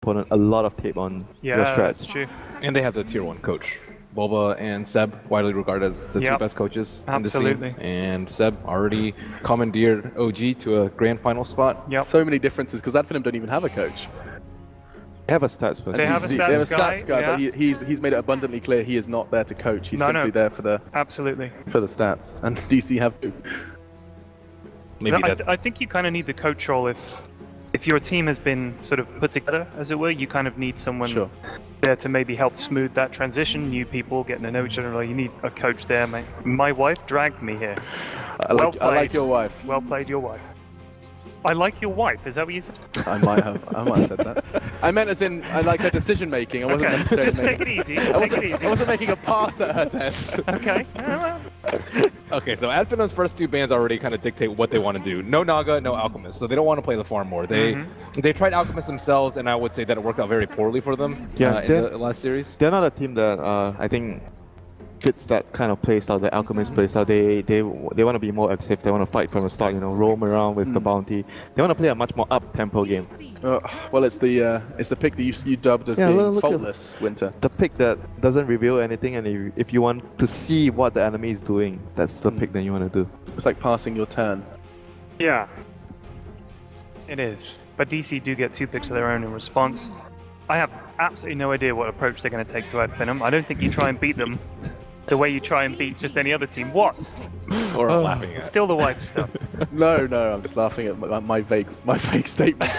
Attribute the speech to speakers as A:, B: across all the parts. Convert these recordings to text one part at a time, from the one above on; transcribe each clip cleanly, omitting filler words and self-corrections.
A: opponent a lot of tape on your
B: Yeah,
A: strats.
B: that's true.
C: And they have the tier 1 coach. Boba and Seb, widely regarded as the two
B: Yep,
C: best coaches in the
B: absolutely.
C: scene. And Seb already commandeered OG to a grand final spot.
B: Yep.
D: So many differences because Finem don't even have a coach.
A: They have a stats person.
B: They have a
D: They have a
B: stats
D: stats guy,
B: guy,
D: but
B: yeah.
D: he's made it abundantly clear he is not there to coach. He's
B: No,
D: simply there
B: Absolutely.
D: for the stats. And DC have to.
C: Maybe
B: No,
C: that.
B: I think you kind of need the coach role if your team has been sort of put together, as it were. You kind of need someone
D: Sure.
B: there to maybe help smooth that transition. New people getting to know each other. You need a coach there, mate. My wife dragged me here.
D: I like
B: played.
D: your wife.
B: Well played, your wife. I like your wife. Is that what you said?
D: I might have said that. I meant as in I like her decision making. I wasn't
B: Okay,
D: necessarily
B: just take it easy. Take it easy.
D: I wasn't making a pass at her, Ted.
B: Okay.
C: Okay, so Adfinim's first two bans already kind of dictate what they want to do. No Naga, no Alchemist, so they don't want to play the farm more. They tried Alchemist themselves, and I would say that it worked out very poorly for them in the last series.
A: They're not a team that I think fits that kind of playstyle, the Alchemist playstyle. They want to be more aggressive. They want to fight from the start. Roam around with the bounty. They want to play a much more up-tempo game.
D: Well, it's the pick that you dubbed as being faultless, Winter.
A: The pick that doesn't reveal anything, and if you want to see what the enemy is doing, that's the pick that you want to do.
D: It's like passing your turn.
B: Yeah. It is. But DC do get 2 picks of their own in response. I have absolutely no idea what approach they're going to take to Adfinum. I don't think you try and beat them the way you try and beat just any other team. What?
C: Or laughing at.
B: Still the wife stuff.
D: No, I'm just laughing at my vague statement.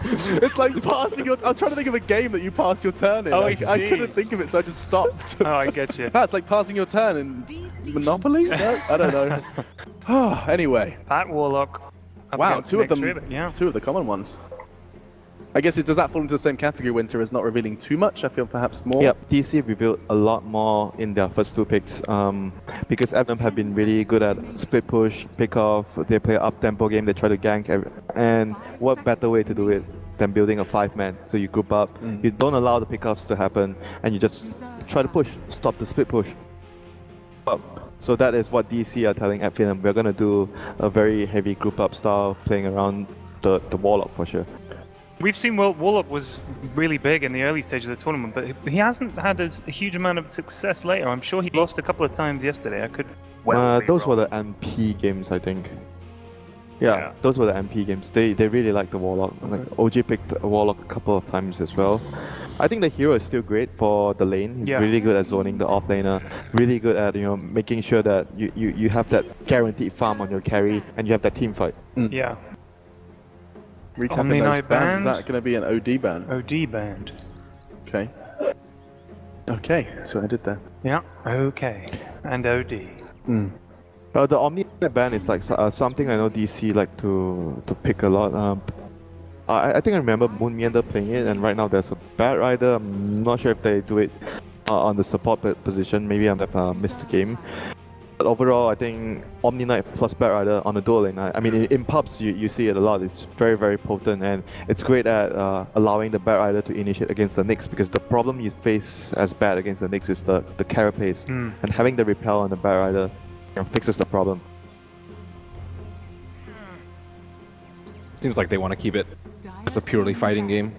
D: It's like passing your. I was trying to think of a game that you pass your turn in.
B: Oh,
D: I
B: see.
D: couldn't think of it, so I just stopped.
B: Oh, I get you.
D: It's like passing your turn in Monopoly. No, I don't know. Anyway.
B: Pat Warlock. up
D: Wow,
B: against
D: two of
B: Nick
D: them.
B: Ribbit, yeah.
D: Two of the common ones. I guess does that fall into the same category, Winter, as not revealing too much? I feel perhaps more.
A: Yep, DC revealed a lot more in their first 2 picks because Adnam have been really good at split push, pick off, they play up-tempo game, they try to gank, and what better way to do it than building a 5-man, so you group up, you don't allow the pickoffs to happen, and you just try to push, stop the split push. So that is what DC are telling Finem. We're going to do a very heavy group up style, playing around the Warlock for sure.
B: We've seen Warlock was really big in the early stage of the tournament, but he hasn't had a huge amount of success later. I'm sure he lost a couple of times yesterday. I could well be
A: those
B: wrong.
A: were the MP games, I think. Yeah, those were the MP games. They really like the Warlock. Like OG picked a Warlock a couple of times as well. I think the hero is still great for the lane. He's really good at zoning the offlaner. Really good at making sure that you have that guaranteed farm on your carry and you have that team fight.
B: Yeah.
D: Recapping those bans, is that going to be an OD ban?
B: OD band.
D: Okay. Okay, so I did that.
B: Yeah. Okay. And OD.
A: The Omni ban is like something I know DC like to pick a lot. I think I remember Moon Meander playing it, and right now there's a Bat Rider. I'm not sure if they do it on the support position. Maybe I've missed the game. But overall, I think Omni Knight plus Bat Rider on the dual lane. I mean, in pubs you see it a lot. It's very, very potent, and it's great at allowing the Bat Rider to initiate against the Nyx, because the problem you face as Bat against the Nyx is the carapace, and having the repel on the Bat Rider fixes the problem.
C: Seems like they want to keep it as a purely fighting game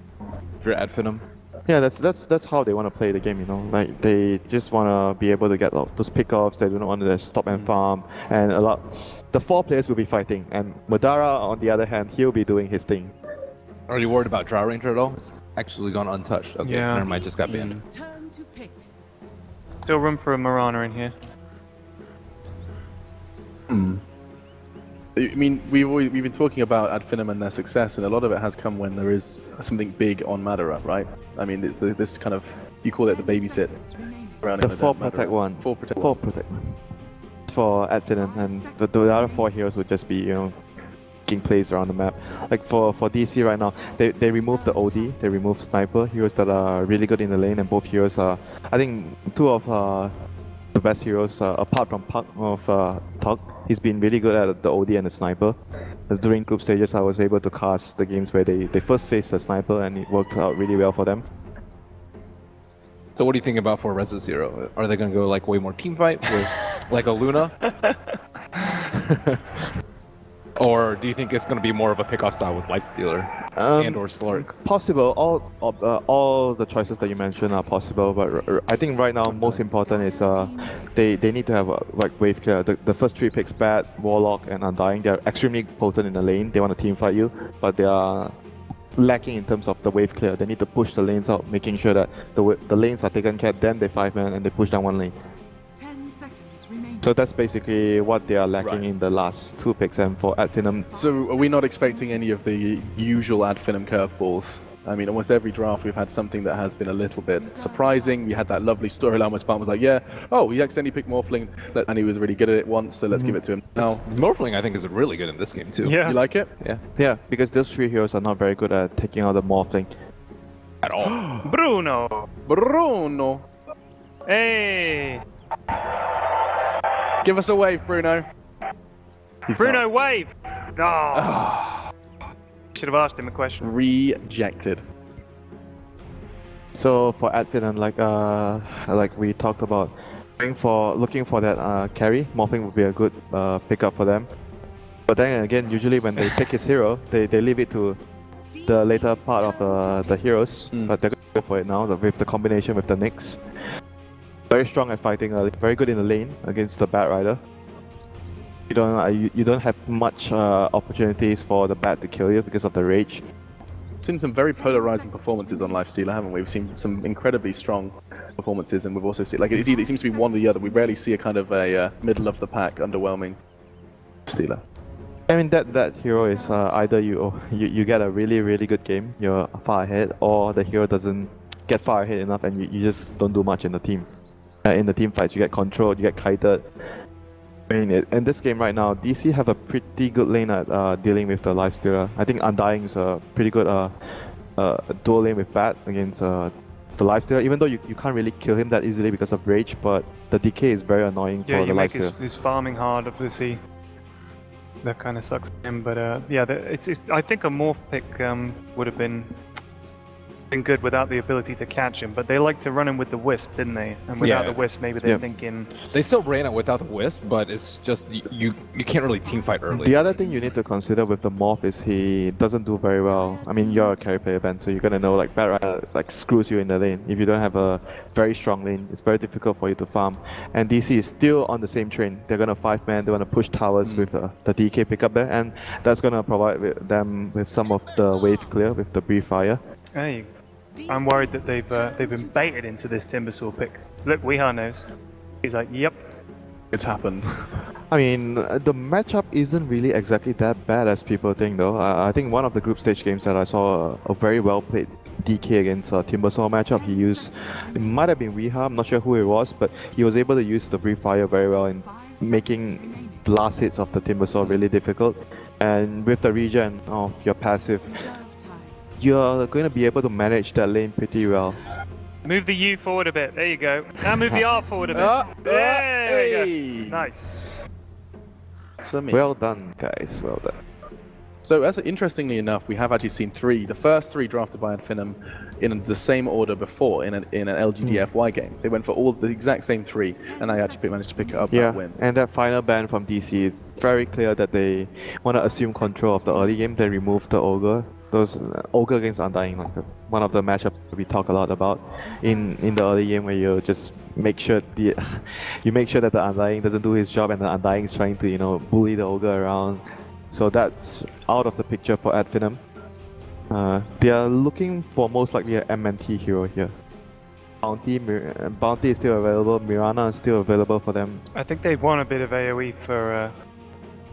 C: if you're Adfinum.
A: Yeah, that's how they want to play the game, Like they just want to be able to get those pickoffs. They do not want to stop and farm, and the 4 players will be fighting, and Madara on the other hand, he'll be doing his thing.
C: Are you worried about Draw Ranger at all? It's actually gone untouched. Okay, never mind, just got banned.
B: Still room for a Marana in here.
D: I mean, we've been talking about Adfinum and their success, and a lot of it has come when there is something big on Madara, right? I mean, it's this kind of, you call it the babysit around
A: The 4 protect 1.
D: 4 protect
A: 4 protect 1. For Adfinum, and the other 4 heroes would just be, making plays around the map. Like for DC right now, they removed the OD, they removed Sniper, heroes that are really good in the lane, and both heroes are, I think, 2 of the best heroes, apart from Puck of Tug. He's been really good at the OD and the Sniper. During group stages, I was able to cast the games where they first faced the Sniper, and it worked out really well for them.
C: So what do you think about for Rezo Zero? Are they going to go like way more team fight with like a Luna? Or do you think it's going to be more of a pickoff style with Lifestealer and or Slurk?
A: Possible. All the choices that you mentioned are possible, but I think right now most important is they need to have like wave clear. The first three picks, Bat, Warlock, and Undying, they're extremely potent in the lane. They want to team fight you, but they are lacking in terms of the wave clear. They need to push the lanes out, making sure that the lanes are taken care. Then they 5-man and they push down one lane.
E: 10 seconds remaining.
A: So that's basically what they are lacking
D: Right.
A: in the last two picks. And for Finem,
D: So are we not expecting any of the usual Finem curveballs? I mean, almost every draft we've had something that has been a little bit surprising. We had that lovely storyline where Spartan was like, yeah, oh, he accidentally picked Morphling, and he was really good at it once, so let's give it to him now.
C: Morphling, I think, is really good in this game too.
B: Yeah.
D: You like it?
A: yeah, because those three heroes are not very good at taking out the Morphling.
C: At all.
B: Bruno.
D: Bruno!
B: Hey.
D: Give us a wave, Bruno. He's
B: Bruno,
D: not.
B: wave. Oh. Should have asked him a question.
D: Rejected.
A: So for Finem, like we talked about, looking for that carry, Morphling would be a good pickup for them. But then again, usually when they pick his hero, they leave it to the later part of the heroes, but they're going to go for it now with the combination with the Nyx. Very strong at fighting early, very good in the lane against the Bat Rider. You don't have much opportunities for the Bat to kill you because of the rage.
D: We've seen some very polarizing performances on Lifestealer, haven't we? We've seen some incredibly strong performances, and we've also seen, like, it seems to be one or the other. We rarely see a kind of a middle of the pack, underwhelming Stealer.
A: I mean that hero is either you get a really good game, you're far ahead, or the hero doesn't get far ahead enough and you just don't do much in the team. In the team fights, you get controlled, you get kited. I mean, in this game right now, DC have a pretty good lane at dealing with the Lifestealer. I think Undying is a pretty good dual lane with Bat against the Lifestealer, even though you can't really kill him that easily because of rage, but the decay is very annoying
B: Yeah,
A: for the
B: you make
A: Lifestealer.
B: his farming hard, obviously. That kind of sucks for him, but yeah, it's. I think a morph pick would have been good without the ability to catch him, but they like to run him with the Wisp, didn't they? And without
C: Yeah.
B: the Wisp, maybe they're
A: Yeah.
B: thinking.
C: They still ran it without the Wisp, but it's just you can't really team fight early.
A: The other thing you need to consider with the Morph is he doesn't do very well. I mean, you're a carry player, Ben, so you're gonna know like Bat Rider like screws you in the lane. If you don't have a very strong lane, it's very difficult for you to farm. And DC is still on the same train. They're gonna 5-man, they wanna push towers with the DK pickup there, and that's gonna provide them with some of the wave clear with the Breathe Fire.
B: Hey, I'm worried that they've been baited into this Timbersaw pick. Look, Weeha knows. He's like, yep.
D: It's happened.
A: I mean, the matchup isn't really exactly that bad as people think, though. I think one of the group stage games that I saw a very well played DK against Timbersaw matchup. He used, it might have been Weeha, I'm not sure who it was, but he was able to use the Breathe Fire very well in making the last hits of the Timbersaw really difficult. And with the regen of your passive, you're going to be able to manage that lane pretty well.
B: Move the U forward a bit. There you go. Now move the R forward a bit. There you go. Nice.
A: Well done, guys. Well done.
D: So, interestingly enough, we have actually seen the first three drafted by Finem in the same order before in an LGDFY game. They went for all the exact same three, and they actually managed to pick it up
A: Yeah,
D: that win.
A: and that final ban from DC is very clear that they want to assume control of the early game. They removed the Ogre. Those Ogre against Undying, like one of the matchups we talk a lot about in the early game, where you just make sure you make sure that the Undying doesn't do his job, and the Undying is trying to bully the Ogre around. So that's out of the picture for Finem. They are looking for most likely an MNT hero here. Bounty is still available. Mirana is still available for them.
B: I think they want a bit of AoE for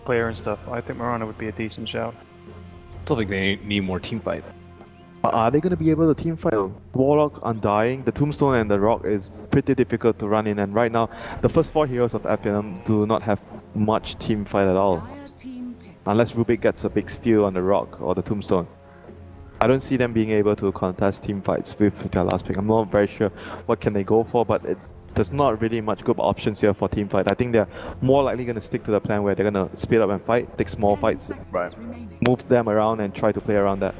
B: clear and stuff. I think Mirana would be a decent shout.
C: I still think they need more team fight.
A: But are they going to be able to team fight? Warlock, Undying, the Tombstone and the Rock is pretty difficult to run in, and right now the first four heroes of Finem do not have much team fight at all. Unless Rubik gets a big steal on the Rock or the Tombstone. I don't see them being able to contest team fights with their last pick. I'm not very sure what can they go for, but there's not really much good options here for team fight. I think they're more likely going to stick to the plan where they're going to speed up and fight, take small fights,
D: Right.
A: move them around and try to play around that.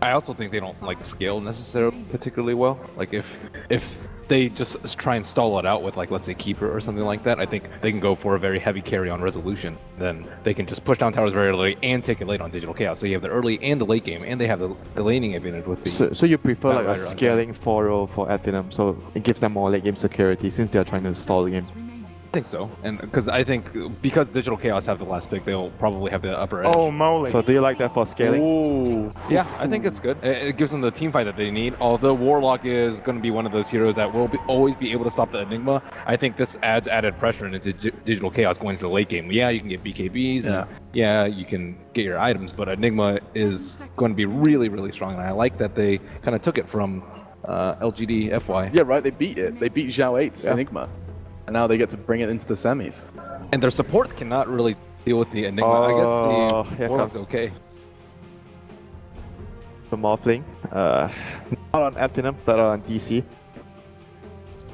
C: I also think they don't like scale necessarily particularly well. Like if they just try and stall it out with like let's say Keeper or something like that, I think they can go for a very heavy carry on resolution. Then they can just push down towers very early and take it late on Digital Chaos. So you have the early and the late game, and they have the laning advantage with the.
A: So you prefer like a
C: Batrider on
A: scaling 4-0 for Finem, so it gives them more late game security since they're trying to stall the game.
C: I think so, and because Digital Chaos have the last pick, they'll probably have the upper edge.
B: Oh moly!
A: So do you like that for scaling?
D: Ooh.
C: Yeah, I think it's good. It gives them the team fight that they need. Although Warlock is going to be one of those heroes that will always be able to stop the Enigma, I think this adds added pressure into Digital Chaos going into the late game. Yeah, you can get BKBs, and yeah, you can get your items, but Enigma is going to be really, really strong, and I like that they kind of took it from LGD FY.
D: Yeah, right. They beat it. They beat Zhao 8's Enigma. And now they get to bring it into the semis.
C: And their supports cannot really deal with the Enigma. I guess the Warlock's okay.
A: The Morphling, not on Finem, but on DC.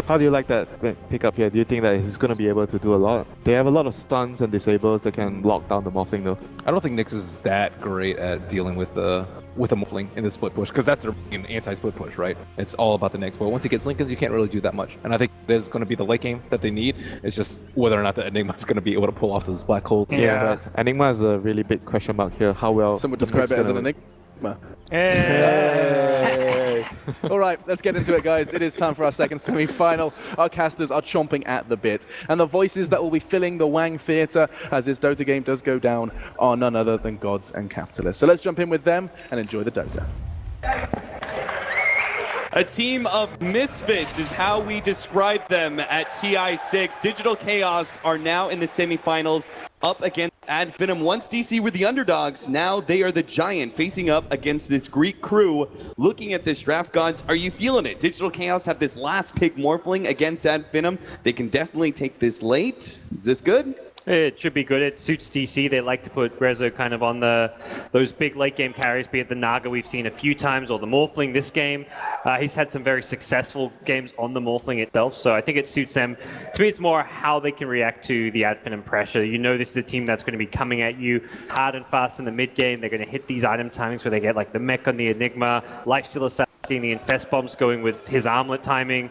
A: How do you like that pickup here? Do you think that he's going to be able to do a lot? They have a lot of stuns and disables that can lock down the Morphling though.
C: I don't think Nyx is that great at dealing with a Morphling in the split push, because that's their anti-split push, right? It's all about the Nyx, but once he gets Lincolns, you can't really do that much. And I think there's going to be the late game that they need. It's just whether or not the Enigma is going to be able to pull off those black holes.
B: Yeah.
A: Enigma is a really big question mark here. How well...
D: Some would describe it as an Enigma.
B: Hey.
D: All right, let's get into it, guys. It is time for our second semi-final. Our casters are chomping at the bit, and the voices that will be filling the Wang Theatre as this Dota game does go down are none other than gods and capitalists. So let's jump in with them and enjoy the Dota.
F: A team of misfits is how we describe them at TI6. Digital Chaos are now in the semifinals up against Finem. Once DC were the underdogs, now they are the giant facing up against this Greek crew. Looking at this draft, gods, are you feeling it? Digital Chaos have this last pick Morphling against Finem. They can definitely take this late. Is this good?
G: It should be good. It suits DC. They like to put Rezo kind of on those big late game carries, be it the Naga we've seen a few times or the Morphling this game. He's had some very successful games on the Morphling itself, so I think it suits them. To me, it's more how they can react to the Finem pressure. You know this is a team that's going to be coming at you hard and fast in the mid game. They're going to hit these item timings where they get like the mech on the Enigma, Lifesteal attacking the Infest Bombs going with his armlet timing.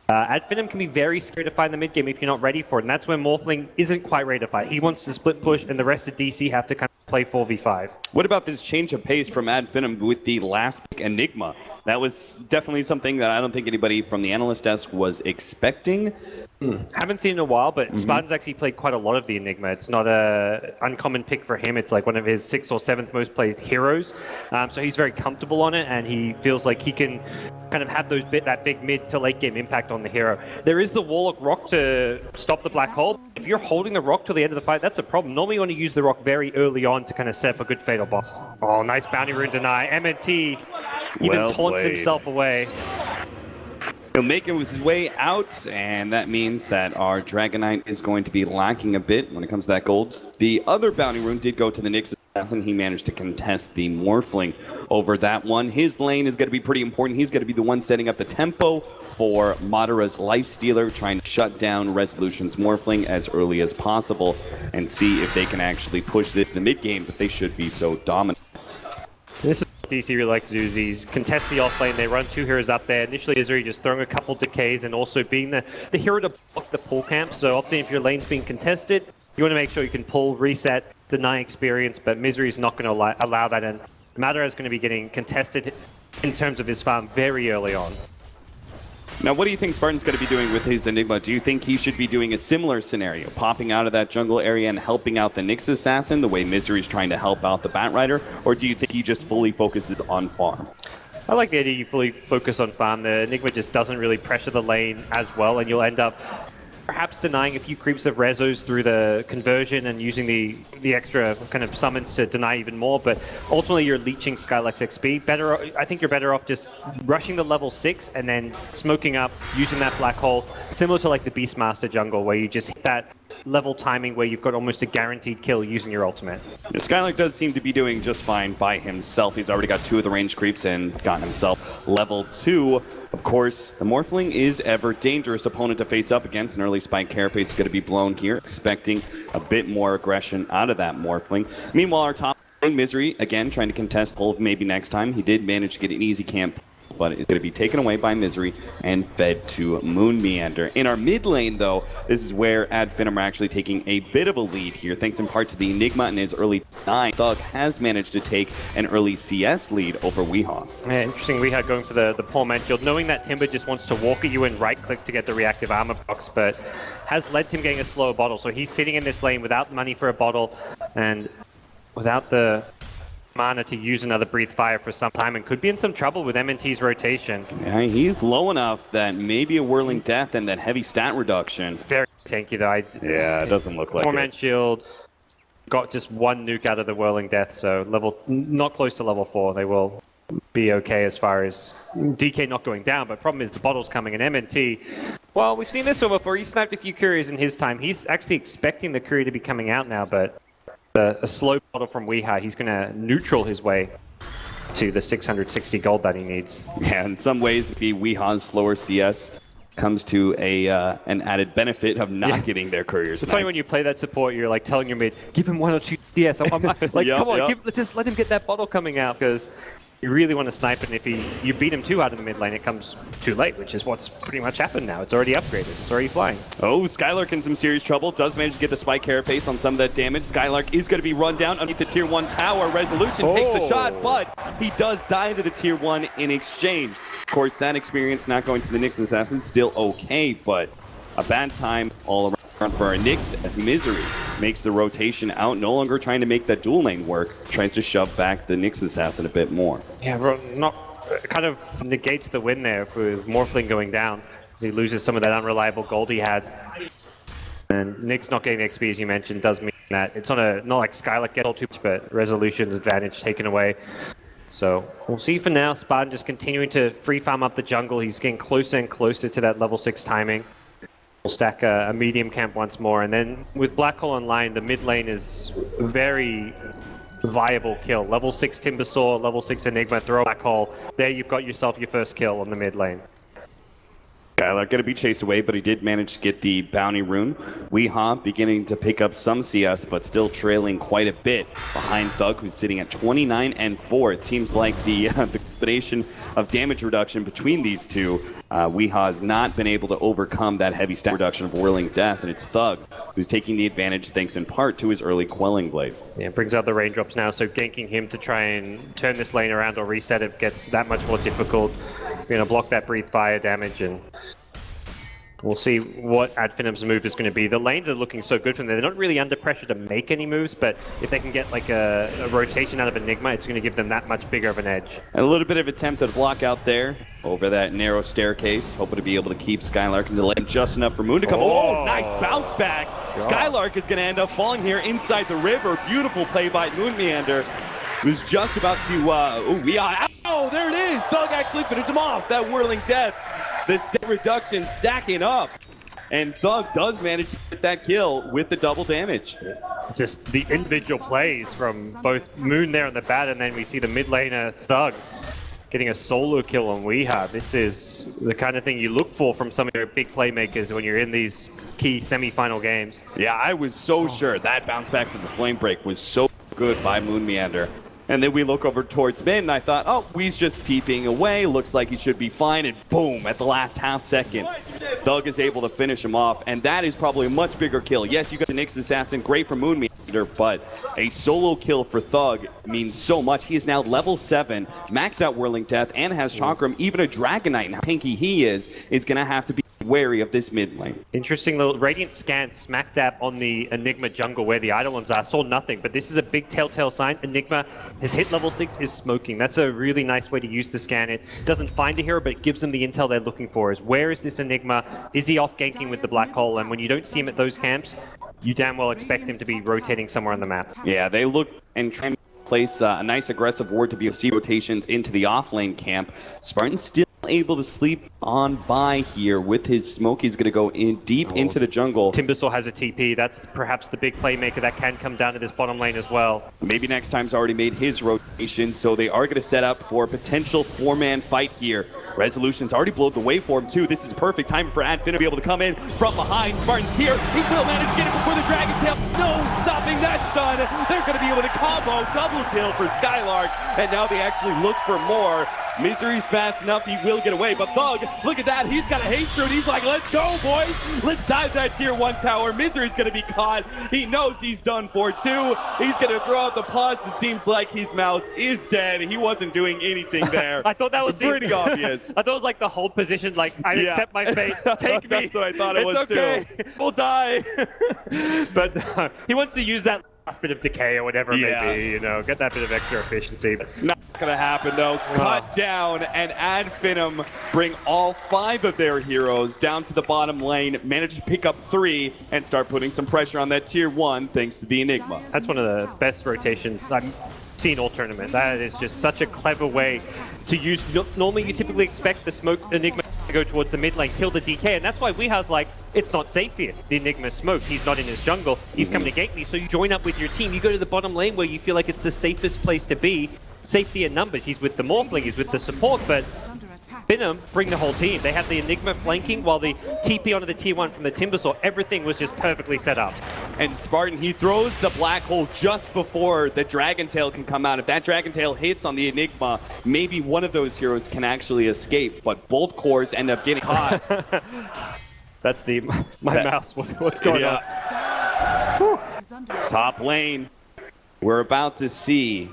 G: Finem can be very scary to fight in the mid game if you're not ready for it, and that's when Morphling isn't quite ready to fight. He wants to split push, and the rest of DC have to kind of play 4v5.
F: What about this change of pace from Finem with the last pick Enigma? That was definitely something that I don't think anybody from the analyst desk was expecting.
G: Haven't seen in a while, but Spartan's actually played quite a lot of the Enigma. It's not a uncommon pick for him. It's like one of his 6th or 7th most played heroes. So he's very comfortable on it, and he feels like he can kind of have that big mid to late game impact on the hero. There is the Warlock Rock to stop the black hole. If you're holding the Rock till the end of the fight, that's a problem. Normally you want to use the Rock very early on to kind of set up a good fatal boss. Oh, nice bounty rune deny. MNT even taunts himself away.
F: He'll make his way out, and that means that our Dragonite is going to be lacking a bit when it comes to that gold. The other bounty rune did go to the Nyx Assassin. He managed to contest the Morphling over that one. His lane is going to be pretty important. He's going to be the one setting up the tempo for Madara's Lifestealer, trying to shut down Resolution's Morphling as early as possible and see if they can actually push this in the mid game, but they should be so dominant.
G: This is what DC really like to do, is these contest the off lane. They run 2 heroes up there. Initially, Izuri just throwing a couple decays and also being the hero to block the pull camp. So often if your lane's being contested, you want to make sure you can pull, reset, deny experience, but Misery is not going to allow that, and Madara is going to be getting contested in terms of his farm very early on.
F: Now, what do you think Spartan's going to be doing with his Enigma? Do you think he should be doing a similar scenario, popping out of that jungle area and helping out the Nyx Assassin the way Misery's trying to help out the Batrider, or do you think he just fully focuses on farm?
G: I like the idea you fully focus on farm. The Enigma just doesn't really pressure the lane as well, and you'll end up perhaps denying a few creeps of Rezos through the conversion and using the extra kind of summons to deny even more, but ultimately you're leeching Skylex XP. I think you're better off just rushing the level 6 and then smoking up, using that black hole, similar to like the Beastmaster jungle, where you just hit that level timing where you've got almost a guaranteed kill using your ultimate.
F: Yeah, Skylark does seem to be doing just fine by himself. He's already got 2 of the range creeps and gotten himself level 2. Of course, the Morphling is ever dangerous opponent to face up against. An early spike carapace is going to be blown here, expecting a bit more aggression out of that Morphling. Meanwhile, our top Misery, again, trying to contest hold maybe next time. He did manage to get an easy camp, but it's going to be taken away by Misery and fed to Moon Meander. In our mid lane, though, this is where Ad Finem are actually taking a bit of a lead here, thanks in part to the Enigma and his early 9. Thug has managed to take an early CS lead over Weehaw.
G: Yeah, interesting. Weehaw going for the poor man shield, knowing that Timber just wants to walk at you and right-click to get the reactive armor box, but has led to him getting a slower bottle. So he's sitting in this lane without money for a bottle and without the mana to use another Breathe Fire for some time and could be in some trouble with MNT's rotation.
F: Yeah, he's low enough that maybe a Whirling Death and that heavy stat reduction.
G: Very tanky though.
F: Yeah, it doesn't look like it.
G: 4-man shield, got just one nuke out of the Whirling Death, so not close to level 4. They will be okay as far as DK not going down, but problem is the bottle's coming, and MNT, well, we've seen this one before. He sniped a few couriers in his time. He's actually expecting the courier to be coming out now, but a slow bottle from Weehaw, he's going to neutral his way to the 660 gold that he needs.
F: Yeah, in some ways, Weehaw's slower CS comes to an added benefit of not getting their couriers.
G: It's funny when you play that support, you're like telling your mate, give him 1 or 2 CS. Like, come on, just let him get that bottle coming out, because you really want to snipe it, and if you beat him too hard in the mid lane, it comes too late, which is what's pretty much happened now. It's already upgraded. It's already flying.
F: Oh, Skylark in some serious trouble. Does manage to get the spike carapace on some of that damage. Skylark is going to be run down underneath the tier 1 tower. Resolution takes the shot, but he does die into the tier 1 in exchange. Of course, that experience not going to the Nyx Assassin still okay, but a bad time all around for our Nyx as Misery makes the rotation out, no longer trying to make that dual lane work, tries to shove back the Nyx Assassin a bit more.
G: Yeah, kind of negates the win there with Morphling going down. He loses some of that unreliable gold he had. And Nyx not getting XP, as you mentioned, does mean that it's not like Skylark gets all too much, but Resolution's advantage taken away. So we'll see for now. Spartan just continuing to free farm up the jungle. He's getting closer and closer to that level 6 timing. We'll stack a medium camp once more, and then with Black Hole online, the mid lane is very viable kill. Level 6 Timbersaw, level 6 Enigma, throw Black Hole. There you've got yourself your first kill on the mid lane.
F: Skylark going to be chased away, but he did manage to get the bounty rune. Weehaw beginning to pick up some CS, but still trailing quite a bit behind Thug, who's sitting at 29 and 4. It seems like the combination of damage reduction between these two, Weehaw has not been able to overcome that heavy stat reduction of Whirling Death, and it's Thug who's taking the advantage thanks in part to his early Quelling Blade.
G: Yeah, brings out the raindrops now, so ganking him to try and turn this lane around or reset it gets that much more difficult. We're going to block that Breathe Fire damage, and we'll see what Ad Finem's move is going to be. The lanes are looking so good from there. They're not really under pressure to make any moves, but if they can get like a rotation out of Enigma, it's going to give them that much bigger of an edge.
F: And a little bit of attempt at a block out there over that narrow staircase, hoping to be able to keep Skylark in the lane just enough for Moon to come. Oh, nice bounce back. God. Skylark is going to end up falling here inside the river. Beautiful play by Moon Meander. Was just about to, oh, there it is! Thug actually finished him off, that Whirling Death. The stat reduction stacking up. And Thug does manage to get that kill with the double damage.
G: Just the individual plays from both Moon there on the bat, and then we see the mid laner Thug getting a solo kill on Weehaw. This is the kind of thing you look for from some of your big playmakers when you're in these key semi-final games.
F: Yeah, I was so sure that bounce back from the Flame Break was so good by Moon Meander. And then we look over towards mid, and I thought, oh, Wee's just TPing away. Looks like he should be fine. And boom, at the last half second, Thug is able to finish him off. And that is probably a much bigger kill. Yes, you got the Nyx Assassin, great for Moon Meander, but a solo kill for Thug means so much. He is now level 7, maxed out Whirling Death, and has Chakram. Even a Dragon Knight, how pinky he is going to have to be wary of this mid lane.
G: Interesting little Radiant scan smack dab on the Enigma jungle where the Eidolons are. Saw nothing, but this is a big telltale sign. Enigma has hit level 6, is smoking. That's a really nice way to use the scan. It doesn't find a hero, but it gives them the intel they're looking for. Is where is this Enigma? Is he off ganking with the Black Hole? And when you don't see him at those camps, you damn well expect him to be rotating somewhere on the map.
F: Yeah, they look and try and place a nice aggressive ward to be able to see rotations into the off-lane camp. Spartan's still able to sleep on by here with his smoke. He's going to go in deep into the jungle.
G: Timbersaw has a TP. That's perhaps the big playmaker that can come down to this bottom lane as well.
F: Maybe next time's already made his rotation, so they are going to set up for a potential 4-man fight here Resolution's already blown the way for him too. This is perfect time for Adfin to be able to come in from behind. Spartan's here. He will manage to get it before the Dragon Tail. No stopping. That's done. They're going to be able to combo. Double kill for Skylark. And now they actually look for more. Misery's fast enough, he will get away, but Thug, look at that, he's got a haste through, and he's like, let's go, boys! Let's dive that tier 1 tower. Misery's gonna be caught. He knows he's done for too. He's gonna throw out the pods. It seems like his mouse is dead. He wasn't doing anything there.
G: I thought that was
F: pretty obvious.
G: I thought it was like the whole position, like, I accept my fate, take me.
F: That's what I thought it was
G: okay.
F: too. We'll die.
G: But he wants to use that last bit of decay or whatever it may be, you know, get that bit of extra efficiency.
F: Not gonna happen though. Cut down and Finem bring all 5 of their heroes down to the bottom lane, manage to pick up 3 and start putting some pressure on that tier 1 thanks to the Enigma.
G: That's one of the best rotations I've seen all tournament. That is just such a clever way to use. Normally you typically expect the smoke Enigma to go towards the mid lane, kill the DK, and that's why Weeha's like, it's not safe here. The Enigma smoked, he's not in his jungle, he's coming to gank me, so you join up with your team, you go to the bottom lane where you feel like it's the safest place to be. Safety in numbers, he's with the Morphling, he's with the support, but Finem bring the whole team. They had the Enigma flanking while the TP onto the tier 1 from the Timbersaw, everything was just perfectly set up.
F: And Spartan, he throws the black hole just before the Dragon Tail can come out. If that Dragon Tail hits on the Enigma, maybe one of those heroes can actually escape, but both cores end up getting caught.
G: That's the, my mouse, what's going on?
F: Top lane, we're about to see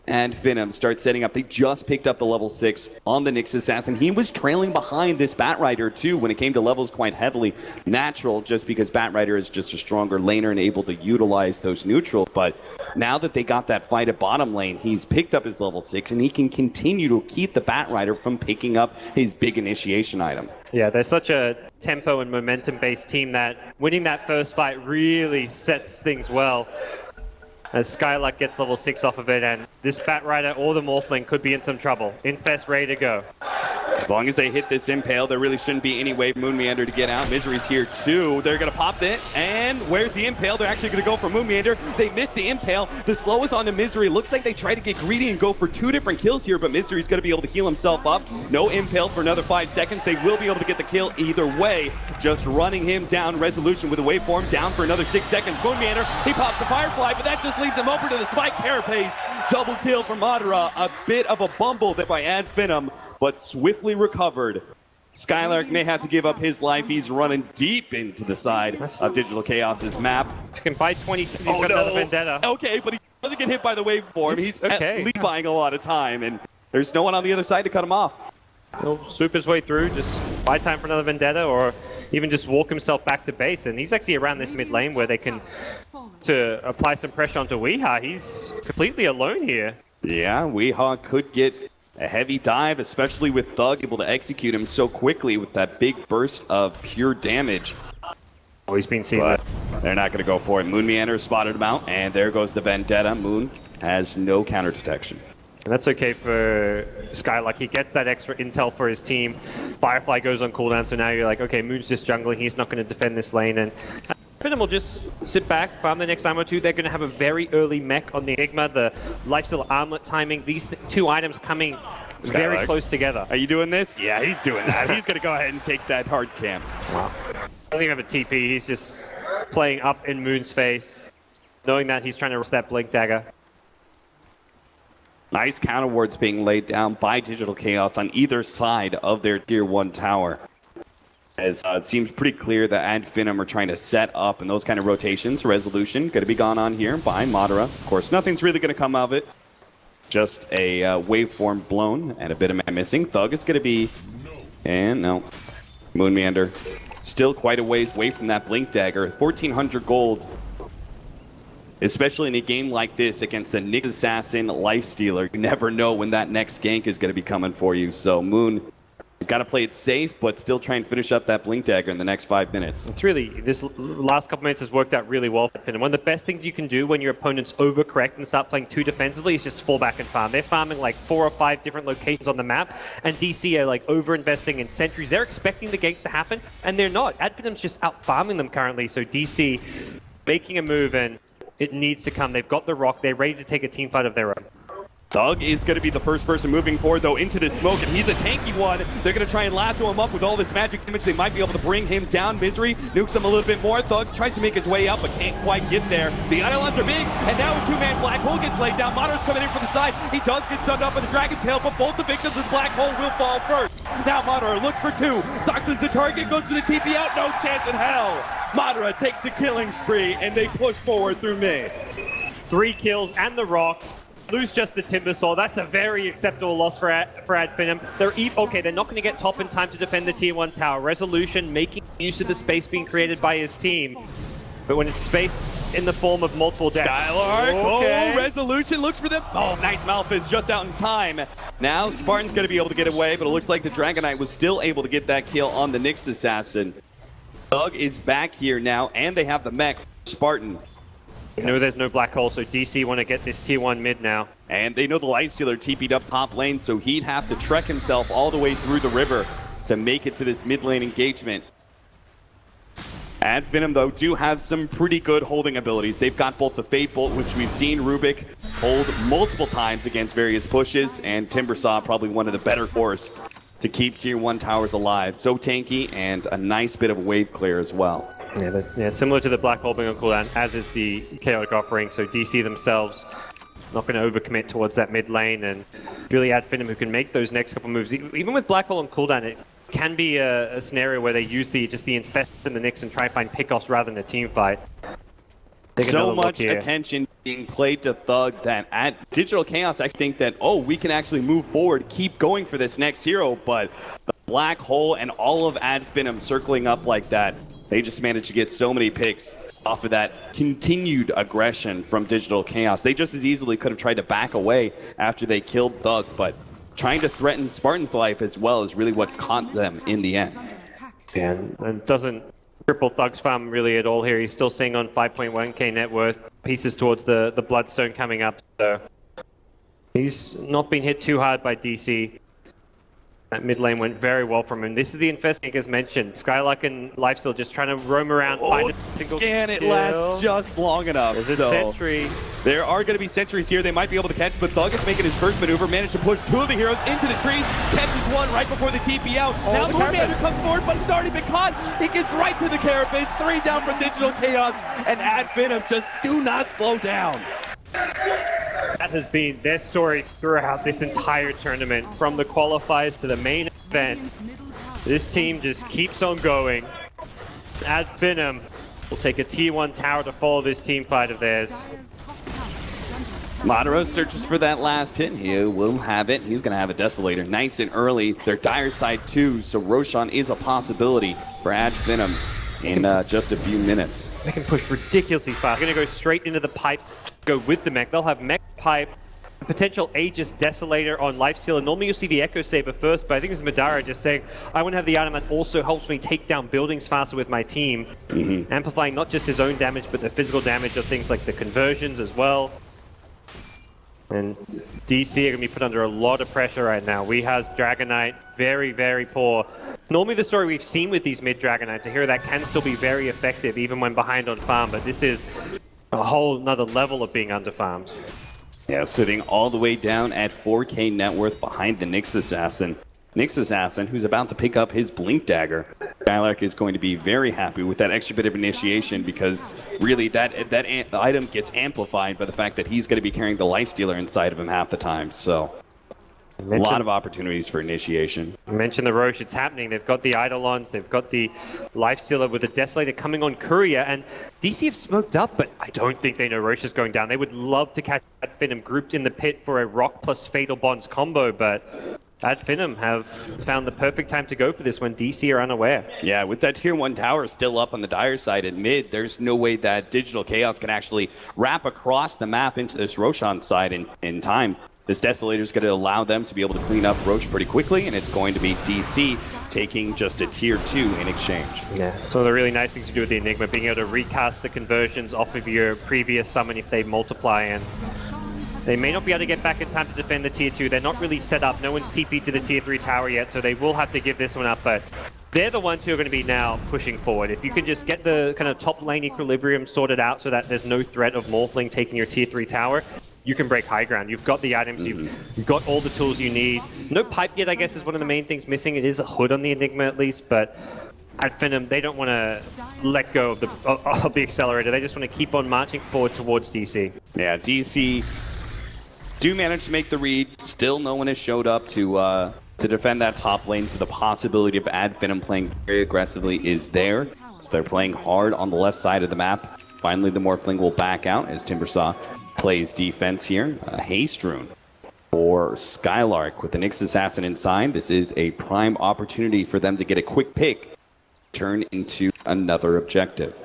F: and Finem start setting up. They just picked up the level 6 on the Nyx Assassin. He was trailing behind this Batrider too when it came to levels quite heavily. Natural, just because Batrider is just a stronger laner and able to utilize those neutrals. But now that they got that fight at bottom lane, he's picked up his level 6 and he can continue to keep the Batrider from picking up his big initiation item.
G: Yeah, they're such a tempo and momentum-based team that winning that first fight really sets things well. As Skylark gets level 6 off of it, and this Batrider or the Morphling could be in some trouble. Infest ready to go.
F: As long as they hit this Impale, there really shouldn't be any way for Moon Meander to get out. Misery's here too. They're going to pop it, and where's the Impale? They're actually going to go for Moon Meander. They missed the Impale. The slow is on to Misery. Looks like they try to get greedy and go for 2 different kills here, but Misery's going to be able to heal himself up. No Impale for another 5 seconds. They will be able to get the kill either way. Just running him down. Resolution with a waveform down for another 6 seconds. Moon Meander, he pops the Firefly, but that just leads him over to the Spike Carapace. Double kill from Madara. A bit of a bumble there by Finem, but swiftly recovered. Skylark may have to give up his life. He's running deep into the side of Digital Chaos's map.
G: He can buy 20 seconds. He's got another Vendetta.
F: Okay, but he doesn't get hit by the waveform. He's at least buying a lot of time, and there's no one on the other side to cut him off.
G: He'll swoop his way through, just buy time for another Vendetta, or even just walk himself back to base. And he's actually around this mid lane where they can to apply some pressure onto Weeha. He's completely alone here. Yeah,
F: Weeha could get a heavy dive, especially with Thug able to execute him so quickly with that big burst of pure damage.
G: Oh, he's been seen.
F: But they're not going to go for it. Moon Meander spotted him out, and there goes the Vendetta. Moon has no counter detection.
G: And that's okay for Skylark. He gets that extra intel for his team. Firefly goes on cooldown, so now you're like, okay, Moon's just jungling. He's not going to defend this lane. And Finem will just sit back, farm the next time or two. They're going to have a very early mech on the Enigma. The Lifesteal Armlet timing. These 2 items coming very close together.
F: Are you doing this? Yeah, he's doing that. He's going to go ahead and take that hard camp.
G: Wow. Doesn't even have a TP. He's just playing up in Moon's face, knowing that he's trying to risk that Blink Dagger.
F: Nice counter wards being laid down by Digital Chaos on either side of their tier 1 tower. As it seems pretty clear that Finem are trying to set up in those kind of rotations. Resolution going to be gone on here by Madara. Of course, nothing's really going to come of it. Just a waveform blown and a bit of mana missing. Thug is going to be... And no. Moon Meander still quite a ways away from that Blink Dagger. 1,400 gold. Especially in a game like this against a Nyx Assassin Lifestealer. You never know when that next gank is going to be coming for you. So Moon has got to play it safe, but still try and finish up that Blink Dagger in the next 5 minutes.
G: It's really, this last couple minutes has worked out really well for Finem. One of the best things you can do when your opponents overcorrect and start playing too defensively is just fall back and farm. They're farming like 4 or 5 different locations on the map, and DC are like over-investing in sentries. They're expecting the ganks to happen, and they're not. Finem's just out-farming them currently, so DC making a move, and it needs to come. They've got the rock. They're ready to take a team fight of their own.
F: Thug is going to be the first person moving forward, though, into this smoke, and he's a tanky one. They're going to try and lasso him up with all this magic damage. They might be able to bring him down. Misery nukes him a little bit more. Thug tries to make his way up, but can't quite get there. The Eidolons are big, and now a two-man black hole gets laid down. Moder's coming in from the side. He does get sucked up with the Dragon Tail, but both the victims of the black hole will fall first. Now Madara looks for two. Soxon's the target, goes for the TP out. No chance in hell. Madara takes the killing spree, and they push forward through mid.
G: 3 kills and the rock. Lose just the Timber Saw. That's a very acceptable loss for Finem. They're not going to get top in time to defend the tier 1 tower. Resolution making use of the space being created by his team. But when it's space in the form of multiple deaths.
F: Skylark, okay. Resolution looks for them. Oh, nice Malphus just out in time. Now Spartan's going to be able to get away, but it looks like the Dragonite was still able to get that kill on the Nyx Assassin. Thug is back here now, and they have the mech for Spartan.
G: You know there's no black hole, so DC want to get this tier 1 mid now.
F: And they know the Lifestealer TP'd up top lane, so he'd have to trek himself all the way through the river to make it to this mid lane engagement. Finem, though, do have some pretty good holding abilities. They've got both the Fate Bolt, which we've seen Rubik hold multiple times against various pushes, and Timbersaw, probably one of the better cores to keep tier 1 towers alive. So tanky, and a nice bit of wave clear as well.
G: Yeah, similar to the black hole being on cooldown, as is the chaotic offering. So DC themselves not going to overcommit towards that mid lane, and really Finem who can make those next couple moves. Even with black hole on cooldown, it can be a scenario where they use just the infest and the Nyx and try and find pickoffs rather than a team fight.
F: So much attention being played to Thug that at Digital Chaos, I think that, oh, we can actually move forward, keep going for this next hero, but the black hole and all of Finem circling up like that, they just managed to get so many picks off of that continued aggression from Digital Chaos. They just as easily could have tried to back away after they killed Thug, but trying to threaten Spartan's life as well is really what caught them in the end.
G: Yeah, and doesn't cripple Thug's farm really at all here. He's still sitting on 5.1k net worth, pieces towards the Bloodstone coming up, so he's not been hit too hard by DC. That mid lane went very well from him. This is the infesting as mentioned. Skylark and Lifesteal just trying to roam around, find a single
F: scan. It
G: kill.
F: lasts just long enough.
G: There's a sentry.
F: There are going to be sentries here they might be able to catch, but Thug is making his first maneuver, managed to push 2 of the heroes into the trees, catches one right before the TP out. Now Moonmander comes forward, but he's already been caught. He gets right to the carapace, 3 down from Digital Chaos, and Finem just do not slow down.
G: That has been their story throughout this entire tournament, from the qualifiers to the main event. This team just keeps on going. Finem will take a tier 1 tower to follow this team fight of theirs.
F: Madara searches for that last hit. He will have it. He's going to have a Desolator nice and early. They're dire side 2, so Roshan is a possibility for Finem in just a few minutes.
G: They can push ridiculously fast. They're going to go straight into the pipe, go with the mech. They'll have mech pipe, potential Aegis Desolator on Lifestealer. Normally you'll see the Echo Saber first, but I think it's Madara just saying, I want to have the item that also helps me take down buildings faster with my team. Amplifying not just his own damage, but the physical damage of things like the conversions as well. And DC are going to be put under a lot of pressure right now. We have Dragonite, very, very poor. Normally the story we've seen with these mid-Dragonites, a hero that can still be very effective even when behind on farm, but this is a whole nother level of being underfarmed.
F: Yeah, sitting all the way down at 4k net worth behind the Nyx Assassin. Nyx Assassin, who's about to pick up his Blink Dagger. Skylark is going to be very happy with that extra bit of initiation because really that item gets amplified by the fact that he's going to be carrying the Lifestealer inside of him half the time, so a lot of opportunities for initiation.
G: You mentioned the Roche, it's happening. They've got the Eidolons, they've got the Lifestealer with the Desolator coming on Courier, and DC have smoked up, but I don't think they know Roche is going down. They would love to catch Finem grouped in the pit for a Rock plus Fatal Bonds combo, but Finem have found the perfect time to go for this when DC are unaware.
F: Yeah, with that tier 1 tower still up on the dire side at mid, there's no way that Digital Chaos can actually wrap across the map into this Roshan side in time. This Desolator is going to allow them to be able to clean up Roche pretty quickly, and it's going to be DC taking just a tier 2 in exchange.
G: Yeah, so the really nice things to do with the Enigma, being able to recast the conversions off of your previous summon if they multiply, and they may not be able to get back in time to defend the tier 2. They're not really set up. No one's TP'd to the tier 3 tower yet, so they will have to give this one up, but they're the ones who are going to be now pushing forward. If you can just get the kind of top lane equilibrium sorted out so that there's no threat of Morphling taking your tier 3 tower, you can break high ground. You've got the items, you've got all the tools you need. No pipe yet, I guess, is one of the main things missing. It is a hood on the Enigma at least, but at Finem, they don't want to let go of the accelerator. They just want to keep on marching forward towards DC.
F: Yeah, DC do manage to make the read. Still no one has showed up to defend that top lane, so the possibility of Ad Finem playing very aggressively is there. So they're playing hard on the left side of the map. Finally, the Morphling will back out as Timbersaw plays defense here. Haste Rune for Skylark with the Nyx Assassin inside. This is a prime opportunity for them to get a quick pick, turn into another objective.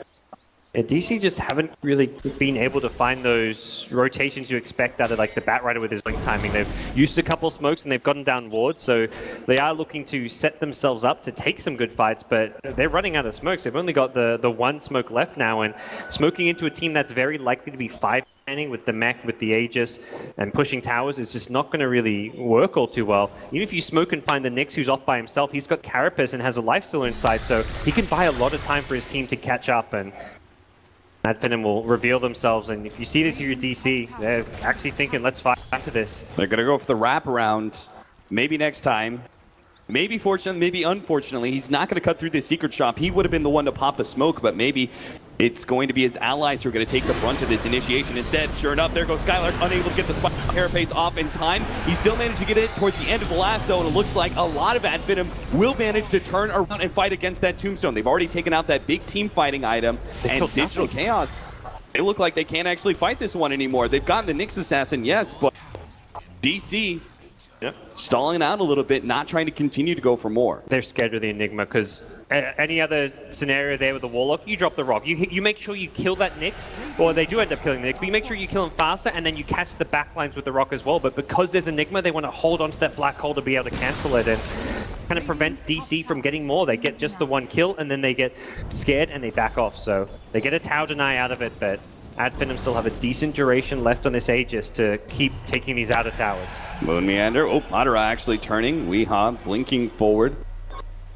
G: Yeah, DC just haven't really been able to find those rotations you expect out of like the Batrider with his blink timing. They've used a couple smokes and they've gotten down wards, so they are looking to set themselves up to take some good fights, but they're running out of smokes. They've only got the one smoke left now, and smoking into a team that's very likely to be 5-manning with the mech, with the Aegis, and pushing towers is just not going to really work all too well. Even if you smoke and find the Nyx who's off by himself, he's got Carapace and has a lifestealer inside, so he can buy a lot of time for his team to catch up, and Ad Finem will reveal themselves, and if you see this, you're DC, they're actually thinking, let's fight into this.
F: They're going to go for the wraparound. Maybe next time. Maybe fortunately, maybe unfortunately, he's not going to cut through the secret shop. He would have been the one to pop the smoke, but maybe it's going to be his allies who are going to take the brunt of this initiation instead. Sure enough, there goes Skylark, unable to get the Carapace off in time. He still managed to get it towards the end of the last zone. It looks like a lot of Ad Finem will manage to turn around and fight against that tombstone. They've already taken out that big team fighting item, and Digital Chaos, they look like they can't actually fight this one anymore. They've gotten the Nyx Assassin, yes, but DC stalling out a little bit, not trying to continue to go for more.
G: They're scared of the Enigma because any other scenario there with the Warlock, you drop the rock. You make sure you kill that Nyx, or they do end up killing the Nyx, but you make sure you kill him faster, and then you catch the backlines with the rock as well. But because there's Enigma, they want to hold onto that black hole to be able to cancel it, and kind of prevents DC from getting more. They get just the one kill, and then they get scared and they back off. So they get a tower deny out of it, but Ad Finem still have a decent duration left on this Aegis to keep taking these outer towers.
F: Moon Meander. Oh, Madara actually turning. Weehaw blinking forward.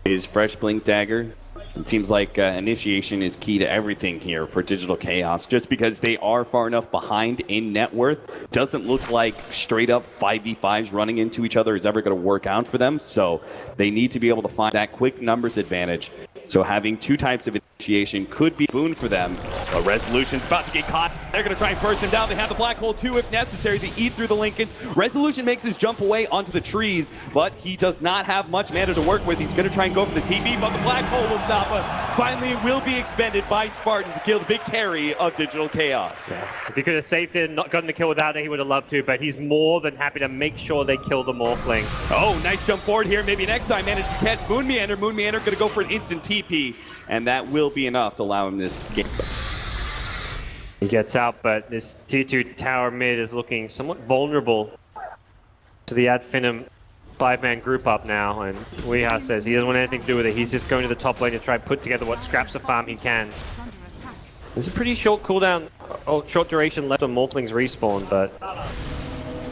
F: His fresh blink dagger. It seems like initiation is key to everything here for Digital Chaos. Just because they are far enough behind in net worth, doesn't look like straight up 5v5s running into each other is ever going to work out for them. So they need to be able to find that quick numbers advantage. So having two types of initiation could be a boon for them. But Resolution's about to get caught. They're going to try and burst him down. They have the black hole too if necessary to eat through the Lincolns. Resolution makes his jump away onto the trees, but he does not have much mana to work with. He's going to try and go for the TV, but the black hole will stop us. Finally, it will be expended by Spartan to kill the big carry of Digital Chaos.
G: If he could have saved it and not gotten the kill without it, he would have loved to, but he's more than happy to make sure they kill the Morphling.
F: Oh, nice jump forward here. Maybe next time manage to catch Moon Meander. Moon Meander going to go for an instant TP, and that will be enough to allow him to escape.
G: He gets out, but this tier 2 tower mid is looking somewhat vulnerable to the Ad Finem 5-man group up now, and Weeha says he doesn't want anything to do with it. He's just going to the top lane to try and put together what scraps of farm he can. There's a pretty short cooldown, short duration left on Morphling's respawn, but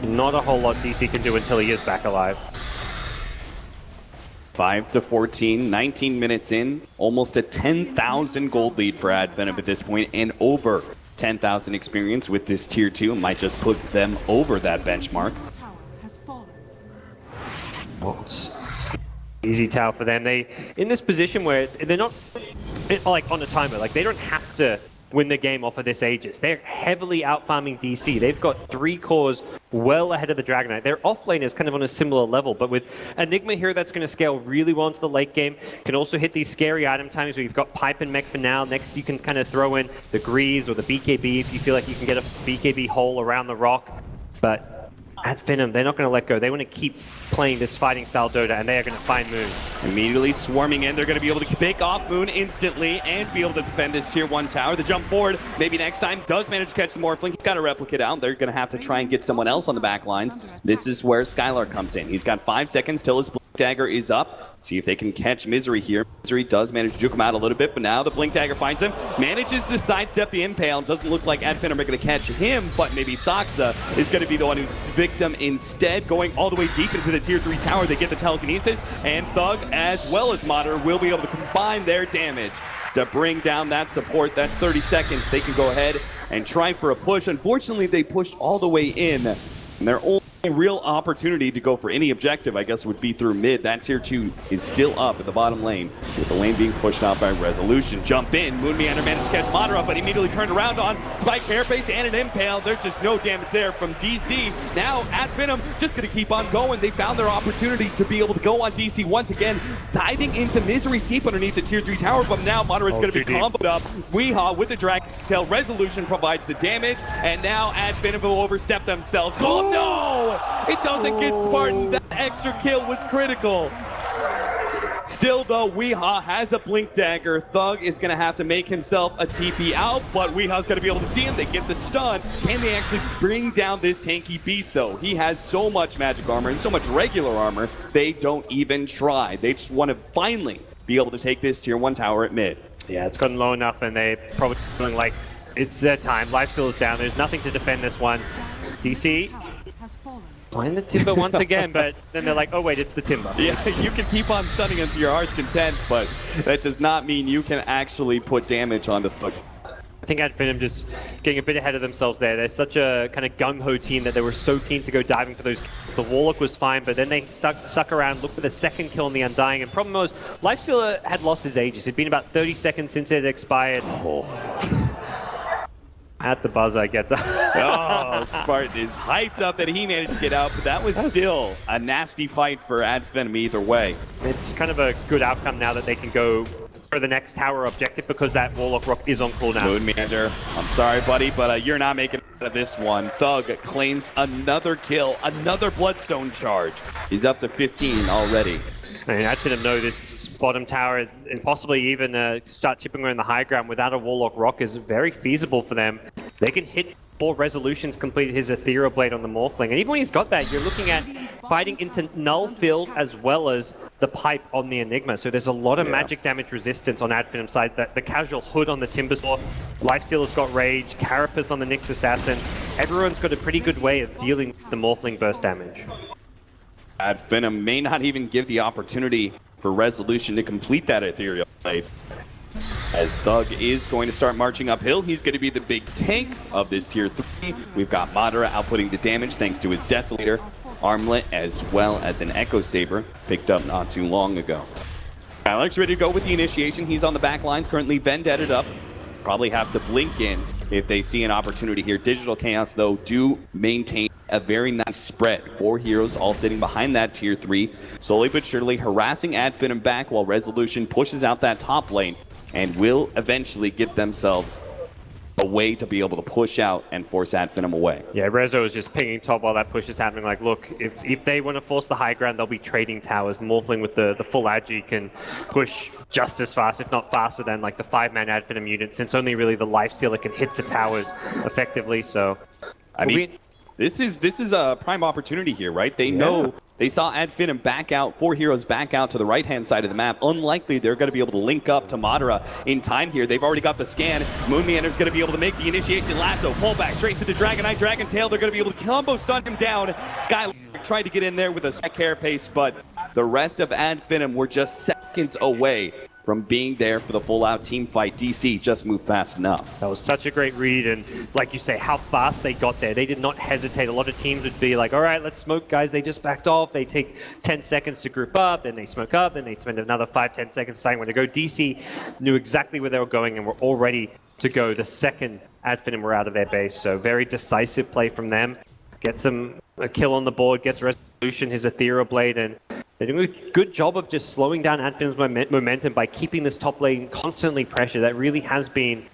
G: not a whole lot DC can do until he is back alive.
F: 5 to 14, 19 minutes in, almost a 10,000 gold lead for Ad Finem at this point, and over 10,000 experience with this tier 2. Might just put them over that benchmark.
G: Easy tower for them. They in this position where they're not like on a timer. Like they don't have to win the game off of this Aegis. They're heavily out farming DC. They've got 3 cores well ahead of the Dragon Knight. Their offlane is kind of on a similar level, but with Enigma here that's going to scale really well into the late game. Can also hit these scary item times where you've got Pipe and Mech for now. Next you can kind of throw in the Grease or the BKB if you feel like you can get a BKB hole around the rock. But Ad Finem, they're not going to let go. They want to keep playing this fighting style Dota, and they are going to find Moon.
F: Immediately swarming in, they're going to be able to pick off Moon instantly and be able to defend this tier 1 tower. The jump forward, maybe next time, does manage to catch the Morphling. He's got a replicate out. They're going to have to try and get someone else on the back lines. This is where Skylark comes in. He's got 5 seconds till his blink Dagger is up. See if they can catch Misery here. Misery does manage to juke him out a little bit, but now the Blink Dagger finds him. Manages to sidestep the Impale. Doesn't look like Adfin are going to catch him, but maybe Saksa is going to be the one who's victim instead. Going all the way deep into the tier 3 tower, they get the telekinesis, and Thug as well as Mater will be able to combine their damage to bring down that support. That's 30 seconds. They can go ahead and try for a push. Unfortunately, they pushed all the way in, and their only real opportunity to go for any objective, I guess, would be through mid. That tier 2 is still up at the bottom lane, with the lane being pushed out by Resolution. Jump in. Moon Meander managed to catch Madara, but immediately turned around on Spike Carapace and an Impale. There's just no damage there from DC. Now, Finem just going to keep on going. They found their opportunity to be able to go on DC once again, diving into Misery deep underneath the tier 3 tower, but now Madara is going to be comboed up. Weehaw with the Dragon Tail. Resolution provides the damage, and now Finem will overstep themselves. Oh, no! It doesn't get Spartan. That extra kill was critical. Still, though, Weehaw has a Blink Dagger. Thug is going to have to make himself a TP out, but Weehaw's going to be able to see him. They get the stun. Can they actually bring down this tanky beast, though? He has so much magic armor and so much regular armor, they don't even try. They just want to finally be able to take this tier 1 tower at mid.
G: Yeah, it's gotten low enough, and they're probably feeling like it's their time. Lifesteal is down. There's nothing to defend this one. DC
E: Has fallen.
G: find the Timber once again, but then they're like, oh wait, it's the Timber.
F: Yeah, you can keep on stunning unto your heart's content, but that does not mean you can actually put damage onto Thug.
G: I think Adfin just getting a bit ahead of themselves there. They're such a kind of gung-ho team that they were so keen to go diving for those kills. The Warlock was fine, but then they stuck around, looked for the second kill on the Undying, and problem was, Lifesteal had lost his ages. It'd been about 30 seconds since it had expired. At the buzzer, gets up.
F: Oh, Spartan is hyped up that he managed to get out, but that was still a nasty fight for Adfin either way.
G: It's kind of a good outcome now that they can go for the next tower objective because that Warlock Rock is on cooldown.
F: Moon Meander, I'm sorry, buddy, but you're not making it out of this one. Thug claims another kill, another Bloodstone charge. He's up to 15 already.
G: I mean, I didn't know this bottom tower and possibly even start chipping around the high ground without a Warlock Rock is very feasible for them. They can hit 4 Resolutions, complete his Ethereal Blade on the Morphling. And even when he's got that, you're looking at fighting into Null Field as well as the Pipe on the Enigma. So there's a lot of magic damage resistance on Adfinim's side. The casual Hood on the Timbersaw, Lifestealer's got Rage, Carapace on the Nyx Assassin. Everyone's got a pretty good way of dealing with the Morphling burst damage.
F: Finem may not even give the opportunity for Resolution to complete that Ethereal Blade. As Thug is going to start marching uphill, he's going to be the big tank of this tier 3. We've got Madara outputting the damage thanks to his Desolator, Armlet, as well as an Echo Saber, picked up not too long ago. Alex ready to go with the initiation. He's on the back lines, currently Vendetted up. Probably have to blink in if they see an opportunity here. Digital Chaos, though, do maintain a very nice spread. 4 heroes all sitting behind that tier 3, slowly but surely harassing Adfin back while Resolution pushes out that top lane and will eventually get themselves a way to be able to push out and force Adfin away.
G: Yeah, Rezo is just pinging top while that push is happening. Like, look, if they want to force the high ground, they'll be trading towers. Morphling with the full agi can push just as fast, if not faster than like the 5-man Adfin unit, since only really the Lifestealer can hit the towers effectively. So,
F: I mean, this is a prime opportunity here, right? They know they saw Adfin back out, 4 heroes back out to the right-hand side of the map. Unlikely they're going to be able to link up to Madara in time here. They've already got the scan. Moon Meander's going to be able to make the initiation lasso, pull back straight to the Dragonite Dragon Tail. They're going to be able to combo stun him down. Skylar tried to get in there with a carapace, but the rest of Adfin were just seconds away from being there for the full-out team fight. DC just moved fast enough.
G: That was such a great read, and like you say, how fast they got there. They did not hesitate. A lot of teams would be like, all right, let's smoke, guys. They just backed off. They take 10 seconds to group up, then they smoke up, then they spend another 5-10 seconds deciding where to go. DC knew exactly where they were going and were all ready to go the second Adfin were out of their base. So very decisive play from them. Gets a kill on the board, gets Resolution, his Ethereal Blade, and they're doing a good job of just slowing down Adfin's momentum by keeping this top lane constantly pressured. That really has been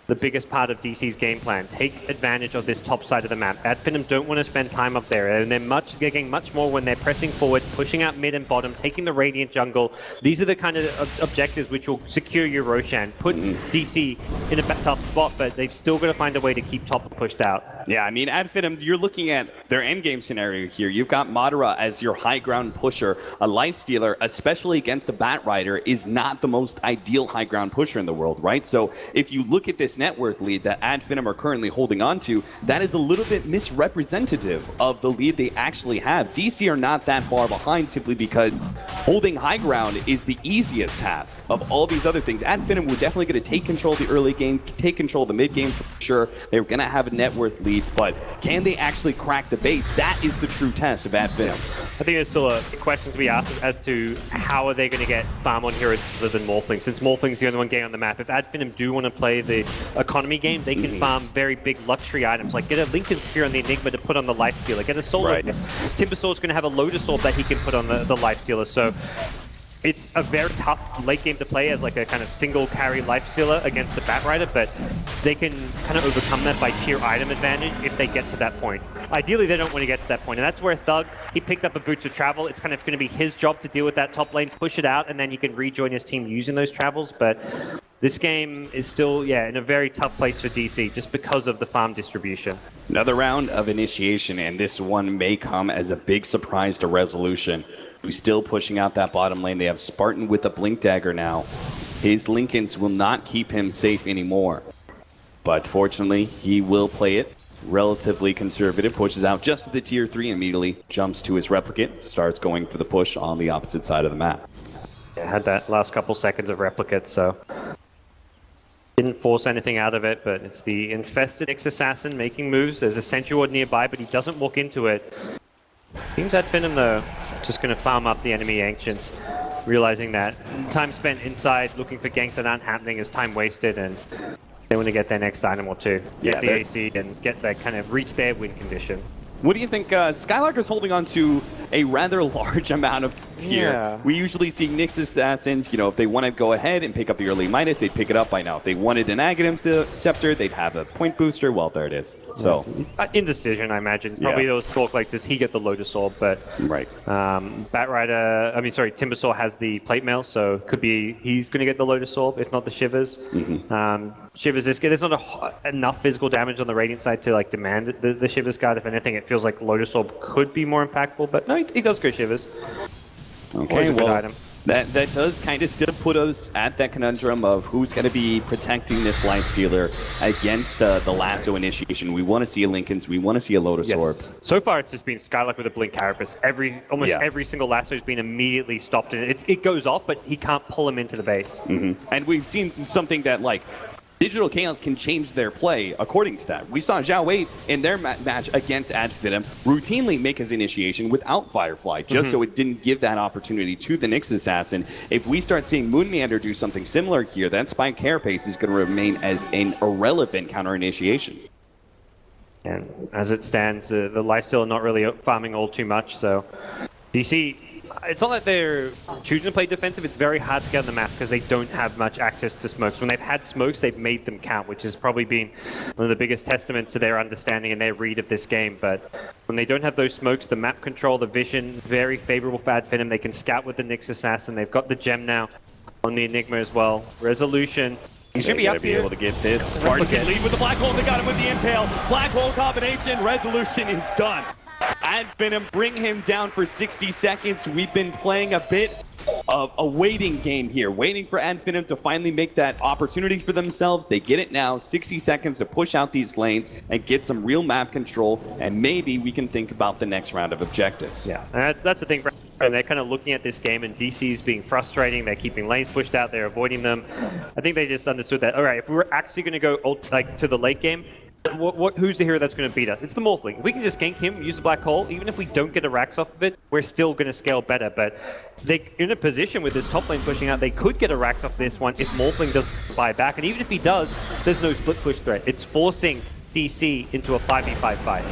G: the biggest part of DC's game plan. Take advantage of this top side of the map. Finem don't want to spend time up there, and they're getting much more when they're pressing forward, pushing out mid and bottom, taking the Radiant jungle. These are the kind of objectives which will secure your Roshan, put DC in a tough spot, but they've still got to find a way to keep top pushed out.
F: Yeah, I mean, Finem, you're looking at their endgame scenario here. You've got Madara as your high ground pusher. A lifestealer, especially against a Bat Rider, is not the most ideal high ground pusher in the world, right? So if you look at this network lead that Finem are currently holding on to, that is a little bit misrepresentative of the lead they actually have. DC are not that far behind simply because holding high ground is the easiest task of all these other things. Finem were definitely going to take control of the early game, take control of the mid game for sure. They're going to have a net worth lead, but can they actually crack the base? That is the true test of Finem.
G: I think there's still a question to be asked as to how are they going to get farm on heroes other than Morphling, since Morphling's the only one getting on the map. If Finem do want to play the economy game, they can farm very big luxury items, like get a Lincoln Sphere on the Enigma to put on the Lifestealer, get a Solar. Right. Timbersaur's going to have a Lotus Orb that he can put on the Lifestealer, so it's a very tough late game to play as like a kind of single carry Lifestealer against the Bat Rider, but they can kind of overcome that by sheer item advantage if they get to that point. Ideally, they don't want to get to that point, and that's where Thug, he picked up a Boots of Travel. It's kind of going to be his job to deal with that top lane, push it out, and then he can rejoin his team using those travels, but this game is still, in a very tough place for DC just because of the farm distribution.
F: Another round of initiation, and this one may come as a big surprise to Resolution, who's still pushing out that bottom lane. They have Spartan with a Blink Dagger now. His Lincolns will not keep him safe anymore. But fortunately, he will play it relatively conservative, pushes out just to the tier 3, immediately jumps to his replicate, starts going for the push on the opposite side of the map.
G: Yeah, had that last couple seconds of replicate, so didn't force anything out of it, but it's the infested Nyx Assassin making moves. There's a Sentry Ward nearby, but he doesn't walk into it. Seems Finem, though, just going to farm up the enemy Ancients, realizing that time spent inside looking for ganks that aren't happening is time wasted, and they want to get their next item or two. Get the AC and get that kind of reach their win condition.
F: What do you think? Skylark is holding on to a rather large amount of tier.
G: Yeah.
F: We usually see Nyx Assassins, if they want to go ahead and pick up the early minus, they'd pick it up by now. If they wanted an Aghanim Scepter, they'd have a point booster. Well, there it is. So
G: indecision, I imagine. Probably those talk like, does he get the Lotus Orb? But Timbersaw has the Plate Mail, so could be he's going to get the Lotus Orb, if not the Shivers. Shivers is good. There's not enough physical damage on the Radiant side to like demand the Shivers card. If anything, it feels like Lotus Orb could be more impactful, but no, he does go Shivers.
F: Okay, well, that does kind of still put us at that conundrum of who's going to be protecting this Lifestealer against the lasso initiation. We want to see a Lincoln's, we want to see a Lotus Orb.
G: So far, it's just been Skylark with a Blink Carapace. Almost every single lasso has been immediately stopped, and it goes off, but he can't pull him into the base.
F: And we've seen something that, like, Digital Chaos can change their play according to that. We saw Zhao Wei in their match against Finem routinely make his initiation without Firefly, just so it didn't give that opportunity to the Nyx Assassin. If we start seeing Moonmeander do something similar here, that Spike Carapace is going to remain as an irrelevant counter-initiation.
G: And as it stands, the Lifestealer not really farming all too much, so DC, it's not that they're choosing to play defensive, it's very hard to get on the map because they don't have much access to smokes. When they've had smokes, they've made them count, which has probably been one of the biggest testaments to their understanding and their read of this game. But when they don't have those smokes, the map control, the vision, very favorable for Finem. They can scout with the Nyx Assassin. They've got the gem now on the Enigma as well. Resolution. He's going to be up here.
F: Able to get this. Spartan can lead with the Black Hole. They got him with the Impale. Black Hole combination. Resolution is done. Finem bring him down for 60 seconds. We've been playing a bit of a waiting game here, waiting for Finem to finally make that opportunity for themselves. They get it now, 60 seconds to push out these lanes and get some real map control, and maybe we can think about the next round of objectives.
G: Yeah, and that's the thing. And they're kind of looking at this game, and DC's being frustrating. They're keeping lanes pushed out. They're avoiding them. I think they just understood that, all right, if we were actually going to go to the late game, who's the hero that's going to beat us? It's the Morphling. If we can just gank him, use the Black Hole, even if we don't get a Rax off of it, we're still going to scale better. But they're in a position with this top lane pushing out, they could get a Rax off this one if Morphling doesn't buy back. And even if he does, there's no split push threat. It's forcing DC into a 5v5 fight.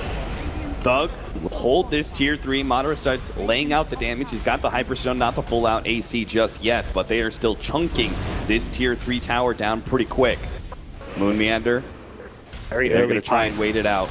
F: Thug will hold this tier 3. Madara starts laying out the damage. He's got the Hyperstone, not the full out AC just yet, but they are still chunking this tier 3 tower down pretty quick. Moon Meander.
G: Very
F: They're
G: early
F: going to try
G: time.
F: and wait it out.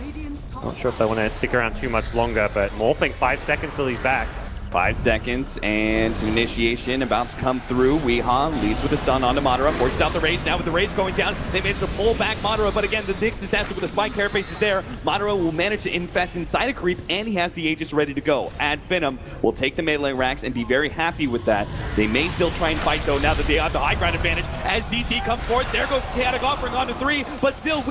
E: Radiant's top
G: Not sure if they want to stick around too much longer, but Morphling 5 seconds till he's back.
F: 5 seconds, and initiation about to come through. Weehaw leads with a stun onto Madara, forces out the rage. Now with the rage going down, they manage to pull back Madara, but again, the Nyx disaster with the spike carapace is there. Madara will manage to infest inside a creep, and he has the Aegis ready to go. Ad Finem will take the melee racks and be very happy with that. They may still try and fight, though, now that they have the high ground advantage. As DC comes forward, there goes Chaotic Offering onto 3, but still,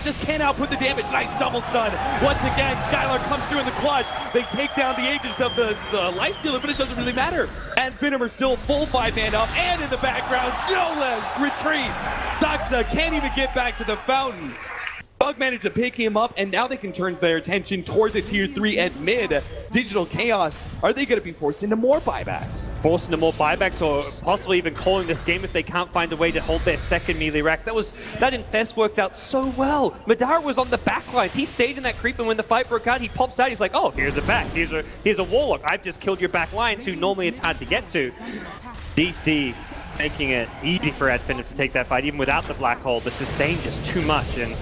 F: just can't output the damage. Nice double stun. Once again, Skylar comes through in the clutch. They take down the Aegis of the Lifestealer, but it doesn't really matter. And Finem are still full 5-man up, and in the background, Nolan retreat. Saksa can't even get back to the fountain. Bug managed to pick him up, and now they can turn their attention towards a tier 3 at mid. Digital Chaos, are they going to be forced into more buybacks?
G: Forced into more buybacks, or possibly even calling this game if they can't find a way to hold their second melee rack. That infest worked out so well. Madara was on the back lines. He stayed in that creep, and when the fight broke out, he pops out. He's like, oh, here's a back. Here's a Warlock. I've just killed your back lines, who normally it's hard to get to. DC making it easy for Ad Finem to take that fight, even without the black hole. The sustain just too much, and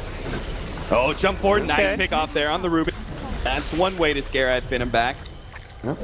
F: Oh, jump forward.
G: Okay.
F: Nice pick off there on the Ruben. That's one way to scare Ad Finem back.
G: Yep.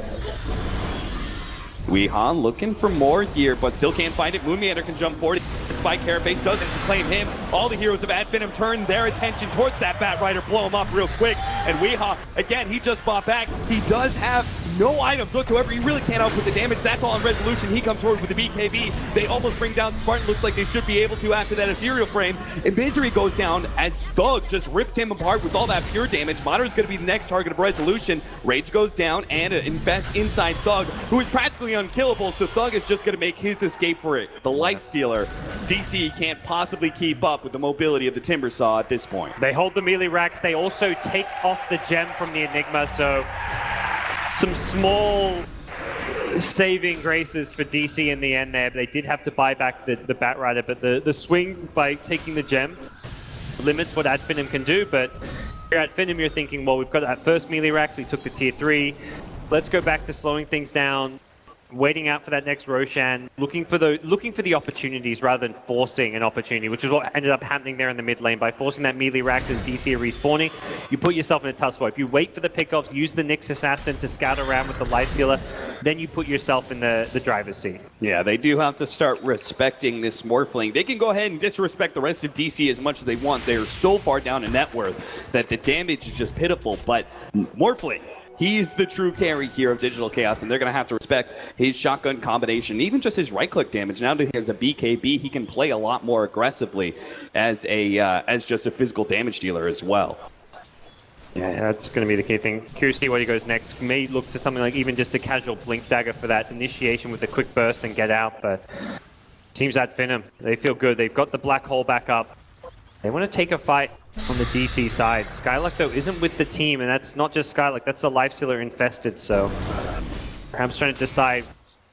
F: Weehaw looking for more here, but still can't find it. Moon Meander can jump forward. The spike carapace doesn't claim him. All the heroes of Ad Finem turn their attention towards that Bat Rider, blow him up real quick. And Weehaw, again, he just bought back. He does have no items whatsoever. He really can't output the damage. That's all on resolution. He comes forward with the BKB. They almost bring down Spartan. Looks like they should be able to after that ethereal frame. And Misery goes down as Thug just rips him apart with all that pure damage. Madara's going to be the next target of resolution. Rage goes down and Infest inside Thug, who is practically unkillable. So Thug is just going to make his escape for it. The Lifestealer, DC can't possibly keep up with the mobility of the Timbersaw at this point.
G: they hold the melee racks. They also take off the gem from the Enigma, so some small saving graces for DC in the end there. They did have to buy back the Bat Rider, but the swing by taking the gem limits what Ad Finem can do. But here at Finem, you're thinking, well, we've got that first melee racks, we took the tier 3. Let's go back to slowing things down, waiting out for that next Roshan, looking for the opportunities rather than forcing an opportunity, which is what ended up happening there in the mid lane. By forcing that melee racks as DC are respawning, you put yourself in a tough spot. If you wait for the pickoffs, use the Nyx Assassin to scout around with the Lifestealer, then you put yourself in the driver's seat.
F: Yeah, they do have to start respecting this Morphling. They can go ahead and disrespect the rest of DC as much as they want. They're so far down in net worth that the damage is just pitiful, but Morphling, he's the true carry here of Digital Chaos, and they're going to have to respect his shotgun combination, even just his right-click damage. Now that he has a BKB, he can play a lot more aggressively as just a physical damage dealer as well.
G: Yeah, that's going to be the key thing. Curious to see where he goes next. May look to something like even just a casual Blink Dagger for that initiation with a quick burst and get out, but seems Ad Finem, they feel good. They've got the black hole back up. They want to take a fight on the DC side. Skylark, though, isn't with the team, and that's not just Skylark, that's a Lifestealer infested, so perhaps trying to decide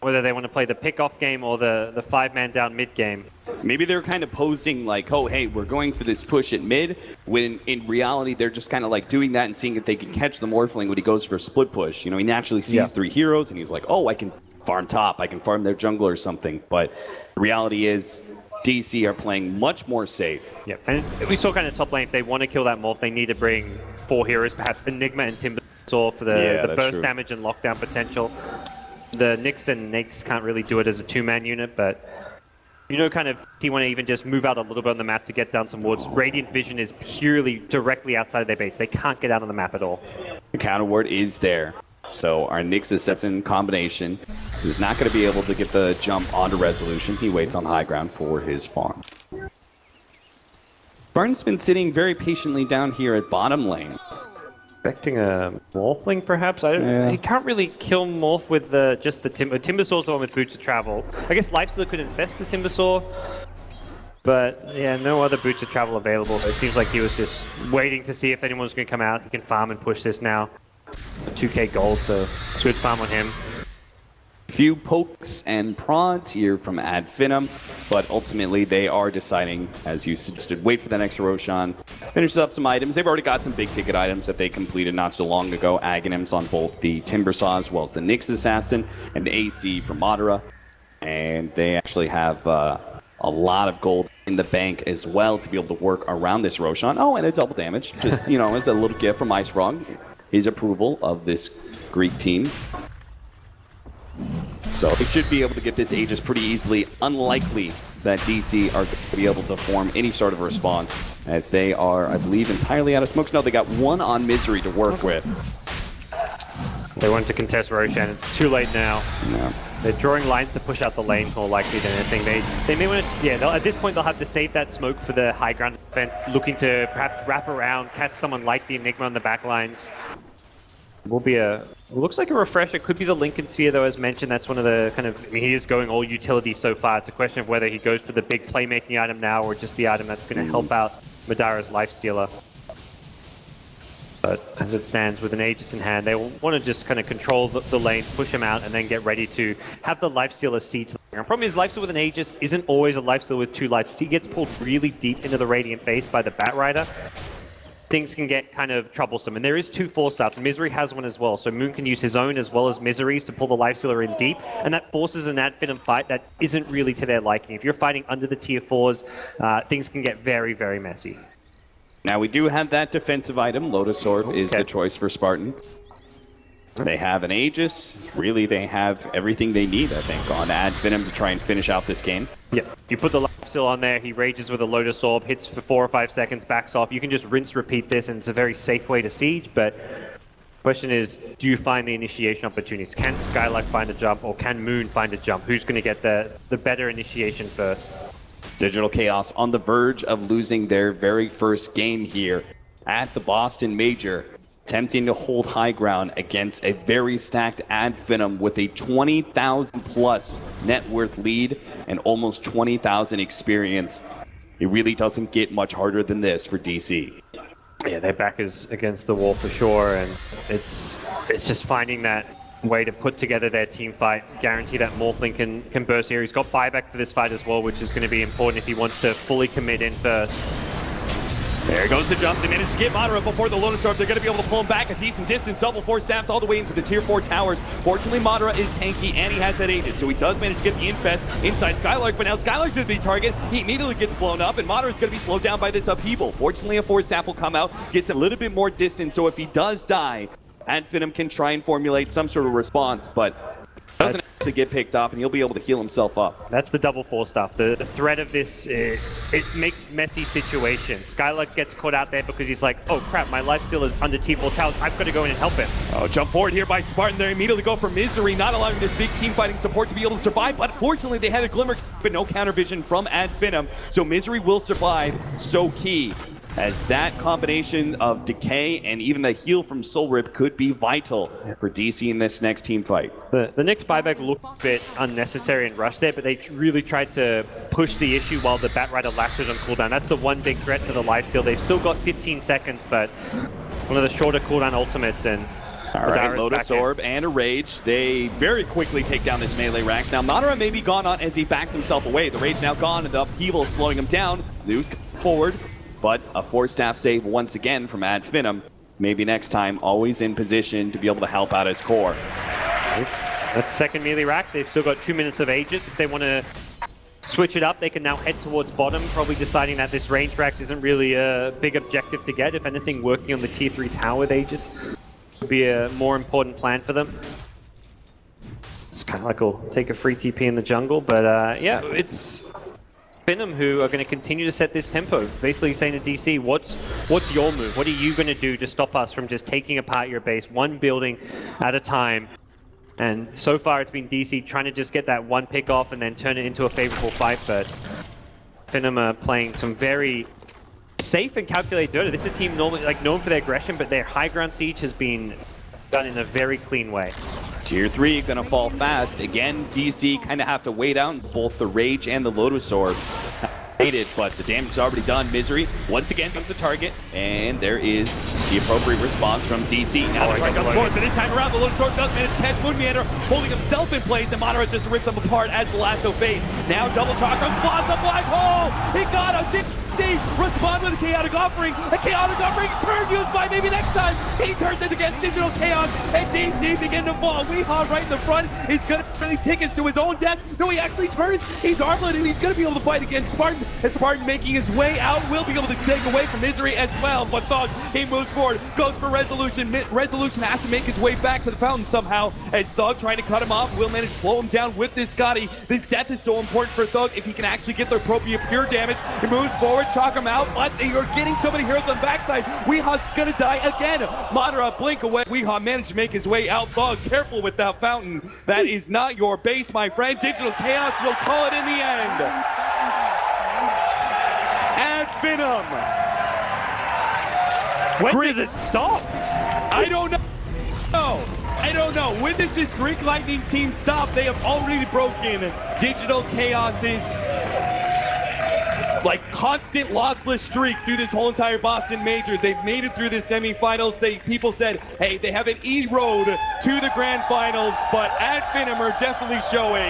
G: whether they want to play the pick-off game or the 5-man down mid game.
F: Maybe they're kind of posing like, oh, hey, we're going for this push at mid, when in reality they're just kind of like doing that and seeing if they can catch the Morphling when he goes for a split push. You know, he naturally sees 3 heroes, and he's like, oh, I can farm top, I can farm their jungle or something, but the reality is DC are playing much more safe.
G: Yep, and we saw kind of top lane, if they want to kill that Morph, they need to bring 4 heroes, perhaps Enigma and Timbersaw for the burst damage and lockdown potential. The Nyx and Nyx can't really do it as a 2-man unit, but you know, kind of, you want to even just move out a little bit on the map to get down some wards. Radiant Vision is purely directly outside of their base. They can't get out on the map at all.
F: The counter ward is there. So our Nyx Assassin combination is not going to be able to get the jump onto resolution. He waits on the high ground for his farm. Spartan's been sitting very patiently down here at bottom lane.
G: Expecting a Morphling, perhaps? He can't really kill Morph with just the Timbersaw's the one with Boots of Travel. I guess Lifestealer could infest the Timbersaw, but yeah, no other Boots of Travel available. It seems like he was just waiting to see if anyone's going to come out. He can farm and push this now. 2k gold, so good farm on him.
F: Few pokes and prods here from Ad Finem, but ultimately they are deciding, as you suggested, wait for the next Roshan, finish up some items. They've already got some big ticket items that they completed not so long ago. Aghanims on both the Timbersaw as well as the Nyx Assassin, and AC from Madara. And they actually have a lot of gold in the bank as well to be able to work around this Roshan. Oh, and a double damage. Just, you know, as a little gift from Ice Frog. His approval of this Greek team. So they should be able to get this Aegis pretty easily. Unlikely that DC are going to be able to form any sort of response, as they are, I believe, entirely out of smokes. No, they got one on Misery to work with.
G: They want to contest Roshan. It's too late now.
F: Yeah.
G: They're drawing lines to push out the lanes more likely than anything. They may want to, yeah, at this point they'll have to save that smoke for the high ground defense, looking to perhaps wrap around, catch someone like the Enigma on the back lines. Will be looks like a refresher. Could be the Lincoln Sphere though, as mentioned. That's one of the kind of, I mean, he is going all utility so far. It's a question of whether he goes for the big playmaking item now or just the item that's going to help out Madara's Lifestealer. But as it stands, with an Aegis in hand, they want to just kind of control the lane, push him out, and then get ready to have the Lifestealer siege. The problem is Lifestealer with an Aegis isn't always a Lifestealer with 2 lives. He gets pulled really deep into the Radiant base by the Batrider. Things can get kind of troublesome, and there is 2 4-staffs. Misery has one as well, so Moon can use his own as well as Misery's to pull the Lifestealer in deep, and that forces an ad Finem fight that isn't really to their liking. If you're fighting under the tier 4s, things can get very, very messy.
F: Now we do have that defensive item. Lotus Orb is the choice for Spartan. They have an Aegis. Really, they have everything they need, I think, on Ad Finem to try and finish out this game.
G: Yeah, you put the Lifesteal on there, he rages with a Lotus Orb, hits for 4 or 5 seconds, backs off. You can just rinse, repeat this, and it's a very safe way to siege, but the question is, do you find the initiation opportunities? Can Skylark find a jump, or can Moon find a jump? Who's going to get the better initiation first?
F: Digital Chaos on the verge of losing their very first game here at the Boston Major, attempting to hold high ground against a very stacked Ad Finem with a 20,000 plus net worth lead and almost 20,000 experience. It really doesn't get much harder than this for DC.
G: Yeah, their back is against the wall for sure, and it's just finding that way to put together their team fight, guarantee that Morphling can burst here. He's got buyback for this fight as well, which is going to be important if he wants to fully commit in first.
F: There goes the jump. They managed to get Madara before the Lotus Orb. They're going to be able to pull him back a decent distance. Double 4-staffs all the way into the tier 4 towers. Fortunately, Madara is tanky and he has that Aegis, so he does manage to get the infest inside Skylark, but now Skylark's going to be target. He immediately gets blown up, and Madara's going to be slowed down by this upheaval. Fortunately, a 4-staff will come out, gets a little bit more distance, so if he does die, Ad Finem can try and formulate some sort of response, but doesn't actually get picked off, and he'll be able to heal himself up.
G: That's the double 4-staff. The threat of this, it makes messy situations. Skylark gets caught out there because he's like, oh crap, my Lifesteal is under T4 towers. I've got to go in and help him.
F: Oh, jump forward here by Spartan. They immediately go for Misery, not allowing this big team fighting support to be able to survive, but fortunately they had a glimmer, but no counter vision from Ad Finem, so Misery will survive. So key, as that combination of decay and even the heal from Soul Rip could be vital for DC in this next team fight.
G: The next buyback looked a bit unnecessary and rushed there, but they really tried to push the issue while the Batrider lasted on cooldown. That's the one big threat to the lifesteal. They've still got 15 seconds, but one of the shorter cooldown ultimates, and
F: all right, Lotus Orb and a Rage. They very quickly take down this melee Rax. Now, Madara may be gone on as he backs himself away. The Rage now gone, and the upheaval is slowing him down. Lose forward. But a 4-staff save once again from Ad Finem. Maybe next time, always in position to be able to help out his core.
G: That's second melee rack. They've still got 2 minutes of Aegis. If they want to switch it up, they can now head towards bottom, probably deciding that this range rack isn't really a big objective to get. If anything, working on the tier 3 tower with Aegis would be a more important plan for them. It's kind of like we'll take a free TP in the jungle, but yeah, it's Finem who are going to continue to set this tempo, basically saying to DC, what's your move? What are you going to do to stop us from just taking apart your base, one building at a time? And so far it's been DC trying to just get that one pick off and then turn it into a favorable fight, but Finem are playing some very safe and calculated Dota. This is a team normally known for their aggression, but their high ground siege has been done in a very clean way.
F: Tier 3 gonna fall fast. Again, DC kind of have to wait out both the Rage and the Lotus Orb. But the damage is already done. Misery once again becomes a target, and there is the appropriate response from DC. Now the comes forward, but this time around the Lotus Orb does manage to catch Moon Meander, holding himself in place, and Madara just rips them apart as the lasso fades. Now double chakra, blast the black hole! He got him! Respond with a chaotic offering. A chaotic offering turn used by maybe next time. He turns it against Digital Chaos, and DC begin to fall. Weehaw right in the front is gonna
H: last-minute tickets to his own death. No, he actually turns. He's armlet, and he's going to be able to fight against Spartan. And Spartan making his way out will be able to take away from Misery as well. But Thug, he moves forward, goes for Resolution. Resolution has to make his way back to the fountain somehow, as Thug trying to cut him off will manage to slow him down with this Scotty. This death is so important for Thug if he can actually get the appropriate pure damage. He moves forward, chalk him out, but you're getting so many heroes on the backside. Weeha's gonna die again. Madara blink away. Weeha managed to make his way out. Thug, careful with that fountain. That is not your base, my friend. Digital Chaos will call it in the end. And Finem.
G: When does it stop?
H: I don't know. I don't know. When does this Greek Lightning team stop? They have already broken Digital Chaos's constant lossless streak through this whole entire Boston Major. They've made it through the semifinals. People said, hey, they have an E road to the grand finals, but Finem are definitely showing